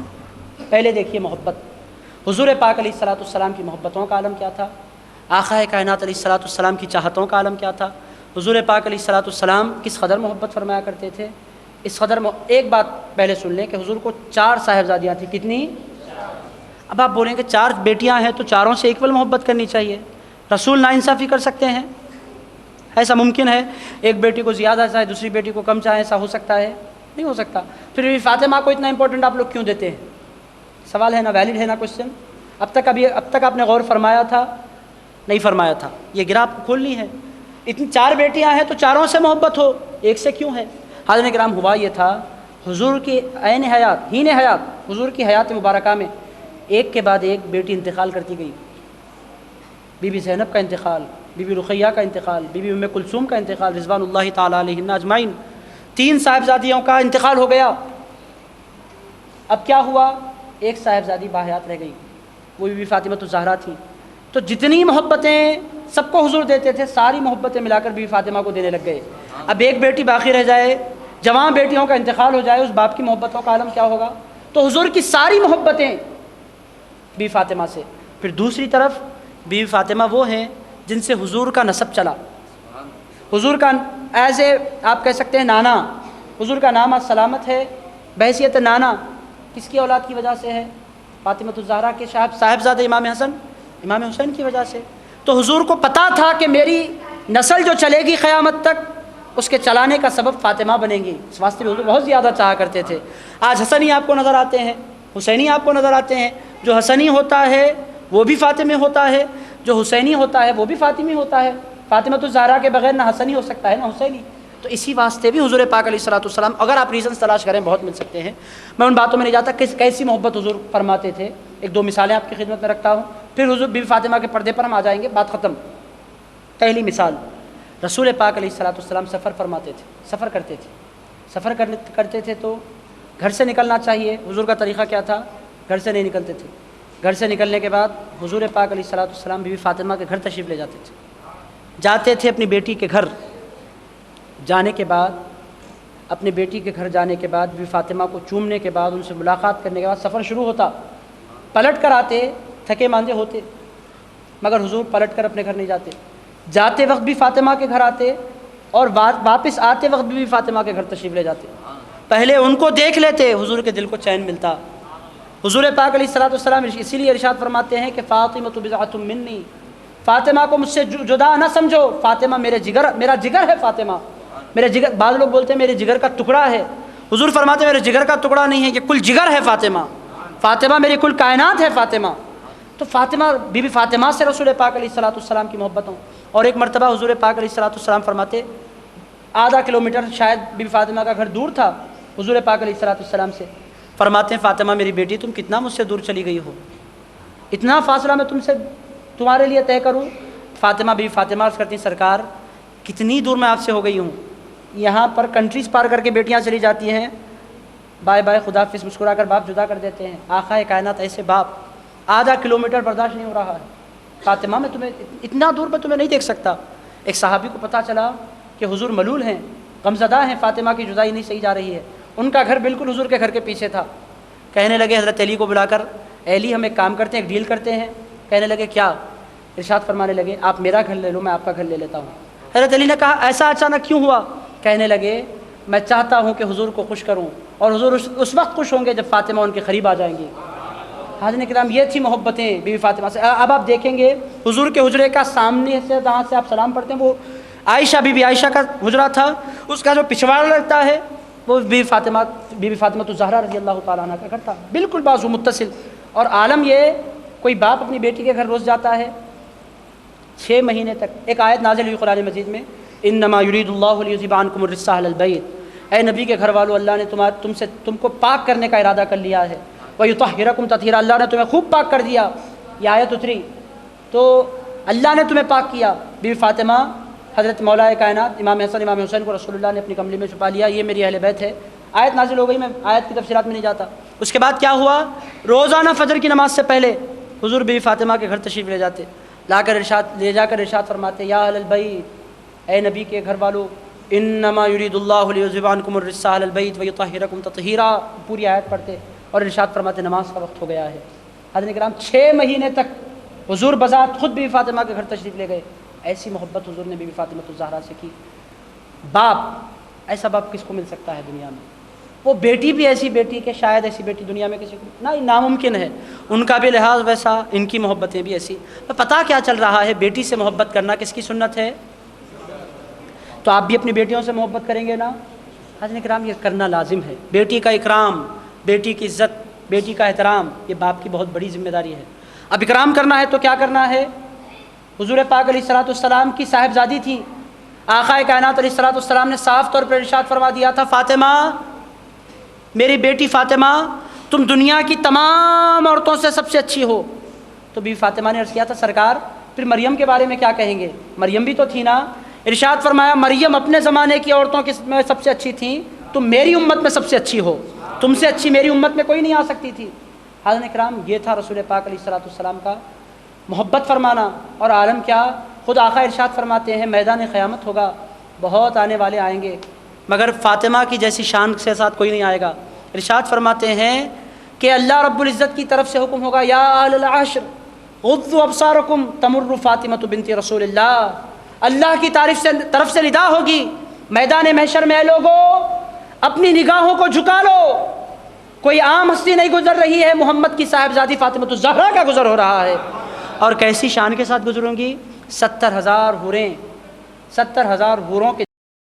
پہلے دیکھیے محبت، حضور پاک علیہ الصلوۃ والسلام کی محبتوں کا عالم کیا تھا، آقا کائنات علیہ الصلوۃ والسلام کی چاہتوں کا عالم کیا تھا، حضور پاک علیہ الصلوۃ والسلام کس قدر محبت فرمایا کرتے تھے۔ اس قدر ایک بات پہلے سن لیں کہ حضور کو 4 صاحبزادیاں تھیں، کتنی؟ اب آپ بولیں کہ 4 بیٹیاں ہیں تو چاروں سے ایکول محبت کرنی چاہیے، رسول ناانصافی کر سکتے ہیں؟ ایسا ممکن ہے؟ ایک بیٹی کو زیادہ چاہے دوسری بیٹی کو کم چاہے، ایسا ہو سکتا ہے؟ نہیں ہو سکتا۔ پھر بھی فاطمہ کو اتنا امپورٹنٹ آپ لوگ کیوں دیتے ہیں؟ سوال ہے نا، ویلڈ ہے نا کوشچن؟ اب تک آپ نے غور فرمایا تھا؟ نہیں فرمایا تھا، یہ گرا آپ کو کھولنی ہے۔ اتنی 4 بیٹیاں ہیں تو چاروں سے محبت ہو، ایک سے کیوں ہے؟ حضرت کرام ہوا یہ تھا حضور کی عین حیات، ہین حیات، حضور کی حیات مبارکہ میں ایک کے بعد ایک بیٹی انتقال کرتی گئی۔ بی بی زینب کا انتقال، بی بی رقیہ کا انتقال، بی بی ام کلثوم کا انتقال رضوان اللہ تعالیٰ علیہن اجمعین، 3 صاحبزادیوں کا انتقال ہو گیا۔ اب کیا ہوا؟ ایک صاحبزادی باحیات رہ گئی، وہ بی بی فاطمۃ الزہرا تھی۔ تو جتنی محبتیں سب کو حضور دیتے تھے، ساری محبتیں ملا کر بی بی فاطمہ کو دینے لگ گئے۔ اب ایک بیٹی باقی رہ جائے، جوان بیٹیوں کا انتقال ہو جائے، اس باپ کی محبتوں کا عالم کیا ہوگا؟ تو حضور کی ساری محبتیں بی بی فاطمہ سے۔ پھر دوسری طرف بی بی فاطمہ وہ ہیں جن سے حضور کا نسب چلا، حضور کا ایز اے آپ کہہ سکتے ہیں نانا، حضور کا نام سلامت ہے بحیثیت نانا۔ کس کی اولاد کی وجہ سے ہے؟ فاطمۃ الزہرا کے صاحبزادے امام حسن امام حسین کی وجہ سے۔ تو حضور کو پتہ تھا کہ میری نسل جو چلے گی قیامت تک اس کے چلانے کا سبب فاطمہ بنیں گی، اس واسطے بھی حضور بہت زیادہ چاہا کرتے تھے۔ آج حسنی آپ کو نظر آتے ہیں، حسینی آپ کو نظر آتے ہیں، جو حسنی ہوتا ہے وہ بھی فاطمی ہوتا ہے، جو حسینی ہوتا ہے وہ بھی فاطمی ہوتا ہے۔ فاطمہ الزہرا کے بغیر نہ حسنی ہو سکتا ہے نہ حسینی۔ تو اسی واسطے بھی حضور پاک علیہ الصلوۃ والسلام، اگر آپ ریزنس تلاش کریں بہت مل سکتے ہیں، میں ان باتوں میں نہیں جاتا کیسی محبت حضور فرماتے تھے۔ ایک دو مثالیں آپ کی خدمت میں رکھتا ہوں، پھر حضور بی بی فاطمہ کے پردے پر ہم آ جائیں گے، بات ختم۔ پہلی مثال، رسول پاک علیہ الصلوۃ والسلام سفر فرماتے تھے، سفر کرتے تھے، سفر کرتے تھے تو گھر سے نکلنا چاہیے۔ حضور کا طریقہ کیا تھا؟ گھر سے نہیں نکلتے تھے۔ گھر سے نکلنے کے بعد حضور پاک علیہ الصلوۃ والسلام بی بی فاطمہ کے گھر تشریف لے جاتے تھے، جاتے تھے اپنی بیٹی کے گھر۔ جانے کے بعد، اپنی بیٹی کے گھر جانے کے بعد، بی بی فاطمہ کو چومنے کے بعد، ان سے ملاقات کرنے کے بعد سفر شروع ہوتا۔ پلٹ کر آتے، تھکے ماندے ہوتے، مگر حضور پلٹ کر اپنے گھر نہیں جاتے، جاتے وقت بھی فاطمہ کے گھر آتے اور واپس آتے وقت بھی فاطمہ کے گھر تشریف لے جاتے۔ پہلے ان کو دیکھ لیتے، حضور کے دل کو چین ملتا۔ حضور پاک علیہ الصلوۃ والسلام اسی لیے ارشاد فرماتے ہیں کہ فاطمہ بضعۃ منی، فاطمہ کو مجھ سے جدا نہ سمجھو، فاطمہ میرا جگر ہے، فاطمہ میرے جگر۔ بعض لوگ بولتے ہیں میرے جگر کا ٹکڑا ہے، حضور فرماتے ہیں میرے جگر کا ٹکڑا نہیں ہے، یہ کل جگر ہے فاطمہ، فاطمہ میری کل کائنات ہے فاطمہ۔ تو فاطمہ، بی بی فاطمہ سے رسول پاک علیہ الصلوۃ والسلام کی محبت ہوں۔ اور ایک مرتبہ حضور پاک علیہ الصلوۃ والسلام فرماتے، آدھا کلومیٹر شاید بی بی فاطمہ کا گھر دور تھا حضور پاک علیہ الصلوۃ والسلام سے، فرماتے ہیں فاطمہ میری بیٹی تم کتنا مجھ سے دور چلی گئی ہو، اتنا فاصلہ میں تمہارے لیے طے کروں؟ فاطمہ بی بی فاطمہ عرض کرتی ہیں سرکار کتنی دور میں آپ سے ہو گئی ہوں، یہاں پر کنٹریز پار کر کے بیٹیاں چلی جاتی ہیں، بائے بائے خدا حافظ مسکرا کر باپ جدا کر دیتے ہیں، آقا کائنات ایسے باپ، آدھا کلومیٹر برداشت نہیں ہو رہا ہے، فاطمہ میں تمہیں اتنا دور میں تمہیں نہیں دیکھ سکتا۔ ایک صحابی کو پتہ چلا کہ حضور ملول ہیں، غمزدہ ہیں، فاطمہ کی جدائی نہیں صحیح جا رہی ہے، ان کا گھر بالکل حضور کے گھر کے پیچھے تھا۔ کہنے لگے حضرت علی کو بلا کر، علی ہم ایک کام کرتے ہیں، ایک ڈیل کرتے ہیں۔ کہنے لگے کیا؟ ارشاد فرمانے لگے آپ میرا گھر لے لو، میں آپ کا گھر لے لیتا ہوں۔ حضرت علی نے کہا ایسا اچانک کیوں ہوا؟ کہنے لگے میں چاہتا ہوں کہ حضور کو خوش کروں، اور حضور اس وقت خوش ہوں گے جب فاطمہ ان کے قریب آ جائیں گی۔ حاضرین کرام یہ تھی محبتیں بی بی فاطمہ سے۔ اب آپ دیکھیں گے حضور کے حجرے کا سامنے سے جہاں سے آپ سلام پڑھتے ہیں وہ عائشہ بی بی عائشہ کا حجرہ تھا، اس کا جو پچھواڑا لگتا ہے وہ بی بی فاطمہ الزہرا رضی اللہ تعالیٰ عنہ کا گھر تھا، بالکل بازو متصل۔ اور عالم یہ، کوئی باپ اپنی بیٹی کے گھر روز جاتا ہے 6 مہینے تک۔ ایک آیت نازل ہوئی قرآن مجید میں، انما یرید اللہ لیذھب عنکم الرجس اہل البیت، اے نبی کے گھر والو اللہ نے تم کو پاک کرنے کا ارادہ کر لیا ہے، وَيُطَهِّرَكُمْ تَطْهِيرًا، اللہ نے تمہیں خوب پاک کر دیا۔ یہ آیت اتری تو اللہ نے تمہیں پاک کیا۔ بی بی فاطمہ، حضرت مولا کائنات امام حسن امام حسین کو رسول اللہ نے اپنی کملی میں چھپا لیا، یہ میری اہل بیت ہے۔ آیت نازل ہو گئی، میں آیت کی تفصیلات میں نہیں جاتا۔ اس کے بعد کیا ہوا؟ روزانہ فجر کی نماز سے پہلے حضور بی بی فاطمہ کے گھر تشریف لے جاتے، لے جا کر ارشاد فرماتے یا اہل البیت، اے نبی کے گھر والو، انما یرید اللہ لیذھب عنکم الرجس اہل البیت ویطہرکم تطہیرا، پوری آیت پڑھتے اور ارشاد فرماتے نماز کا وقت ہو گیا ہے۔ حضرت کرام 6 مہینے تک حضور بذات خود بی بی فاطمہ کے گھر تشریف لے گئے۔ ایسی محبت حضور نے بی بی فاطمہ الزہرا سے کی۔ باپ، ایسا باپ کس کو مل سکتا ہے دنیا میں؟ وہ بیٹی بھی ایسی بیٹی کہ شاید ایسی بیٹی دنیا میں کسی کو نہ، ناممکن ہے۔ ان کا بھی لحاظ ویسا، ان کی محبتیں بھی ایسی۔ پتہ کیا چل رہا ہے؟ بیٹی سے محبت کرنا کس کی سنت ہے؟ تو آپ بھی اپنی بیٹیوں سے محبت کریں گے نا؟ حضرت کرام یہ کرنا لازم ہے۔ بیٹی کا اکرام، بیٹی کی عزت، بیٹی کا احترام، یہ باپ کی بہت بڑی ذمہ داری ہے۔ اب اکرام کرنا ہے تو کیا کرنا ہے؟ حضور پاک علیہ الصلوۃ والسلام کی صاحبزادی تھی، آقا کائنات علیہ الصلوۃ والسلام نے صاف طور پر ارشاد فرما دیا تھا فاطمہ، میری بیٹی فاطمہ تم دنیا کی تمام عورتوں سے سب سے اچھی ہو۔ تو بی بی فاطمہ نے عرض کیا تھا سرکار پھر مریم کے بارے میں کیا کہیں گے؟ مریم بھی تو تھی نا۔ ارشاد فرمایا مریم اپنے زمانے کی عورتوں میں سب سے اچھی تھیں، تم میری امت میں سب سے اچھی ہو، تم سے اچھی میری امت میں کوئی نہیں آ سکتی تھی۔ حضرت کرام یہ تھا رسول پاک علیہ الصلوۃ والسلام کا محبت فرمانا۔ اور عالم کیا، خود آقا ارشاد فرماتے ہیں میدان قیامت ہوگا، بہت آنے والے آئیں گے مگر فاطمہ کی جیسی شان کے ساتھ کوئی نہیں آئے گا۔ ارشاد فرماتے ہیں کہ اللہ رب العزت کی طرف سے حکم ہوگا یا اہل العشر غضوا ابصارکم تمر فاطمہ بنت رسول اللہ، اللہ کی طرف سے ندا ہوگی میدان محشر میں، اے لوگو اپنی نگاہوں کو جھکا لو، کوئی عام ہستی نہیں گزر رہی ہے، محمد کی صاحبزادی فاطمہ الزہرا کا گزر ہو رہا ہے۔ اور کیسی شان کے ساتھ گزروں گی؟ 70,000 حوریں، 70,000 حوروں کے